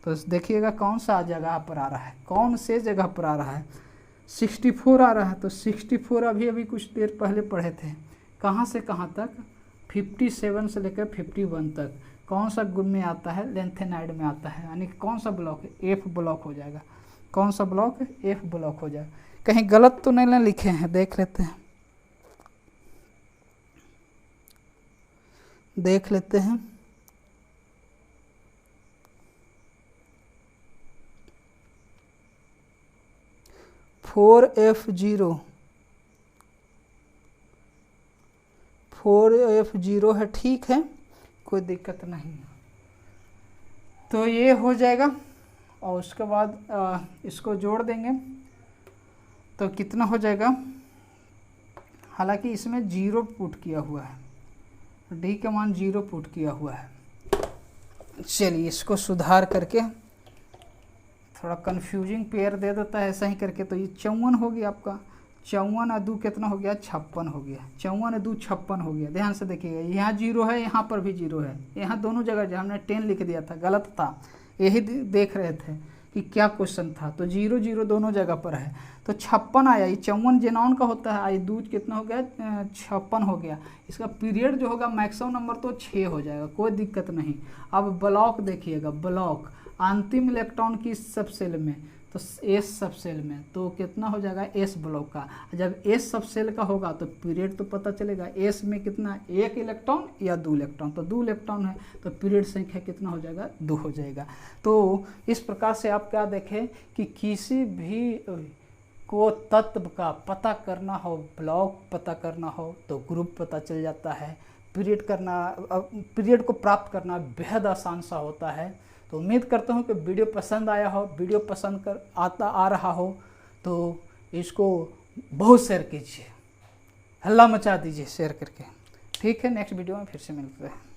तो देखिएगा कौन सा जगह पर आ रहा है, कौन से जगह पर आ रहा है, 64 आ रहा है। तो 64 अभी कुछ देर पहले पढ़े थे, कहाँ से कहाँ तक, 57 से लेकर 51 तक। कौन सा ग्रुप में आता है, लेंथेनाइड में आता है, यानी कौन सा ब्लॉक है, एफ ब्लॉक हो जाएगा। कौन सा ब्लॉक है, एफ ब्लॉक हो जाएगा। कहीं गलत तो नहीं ना लिखे हैं, देख लेते हैं, देख लेते हैं। F0 4F0 है, ठीक है, कोई दिक्कत नहीं। तो ये हो जाएगा और उसके बाद इसको जोड़ देंगे तो कितना हो जाएगा। हालांकि इसमें 0 पुट किया हुआ है, डी का मान 0 पुट किया हुआ है। चलिए इसको सुधार करके, थोड़ा कंफ्यूजिंग पेयर दे देता है ऐसा ही करके। तो ये 54 हो गया आपका, 54 और 2 कितना हो गया, 56 हो गया। 54 और 2 56 हो गया। ध्यान से देखिएगा, यहाँ 0 है, यहाँ पर भी 0 है, यहाँ दोनों जगह जो हमने 10 लिख दिया था गलत था, यही देख रहे थे कि क्या क्वेश्चन था। तो 0 0 दोनों जगह पर है, तो 56 आया। ये 54 जेनॉन का होता है, आई 2 कितना हो गया, 56 हो गया। इसका पीरियड जो होगा मैक्सिमम नंबर तो 6 हो जाएगा, कोई दिक्कत नहीं। अब ब्लॉक देखिएगा, ब्लॉक अंतिम इलेक्ट्रॉन की सब सेल में, तो एस सब सेल में, तो कितना हो जाएगा एस ब्लॉक का। जब एस सब सेल का होगा तो पीरियड तो पता चलेगा, एस में कितना, 1 इलेक्ट्रॉन या 2 इलेक्ट्रॉन, तो 2 इलेक्ट्रॉन है तो पीरियड संख्या कितना हो जाएगा, 2 हो जाएगा। तो इस प्रकार से आप क्या देखें कि किसी भी को तत्व का पता करना हो, ब्लॉक पता करना हो तो ग्रुप पता चल जाता है। पीरियड करना, पीरियड को प्राप्त करना बेहद आसान सा होता है। तो उम्मीद करता हूँ कि वीडियो पसंद आया हो, वीडियो पसंद आ रहा हो तो इसको बहुत शेयर कीजिए, हल्ला मचा दीजिए शेयर करके। ठीक है, नेक्स्ट वीडियो में फिर से मिलते हैं।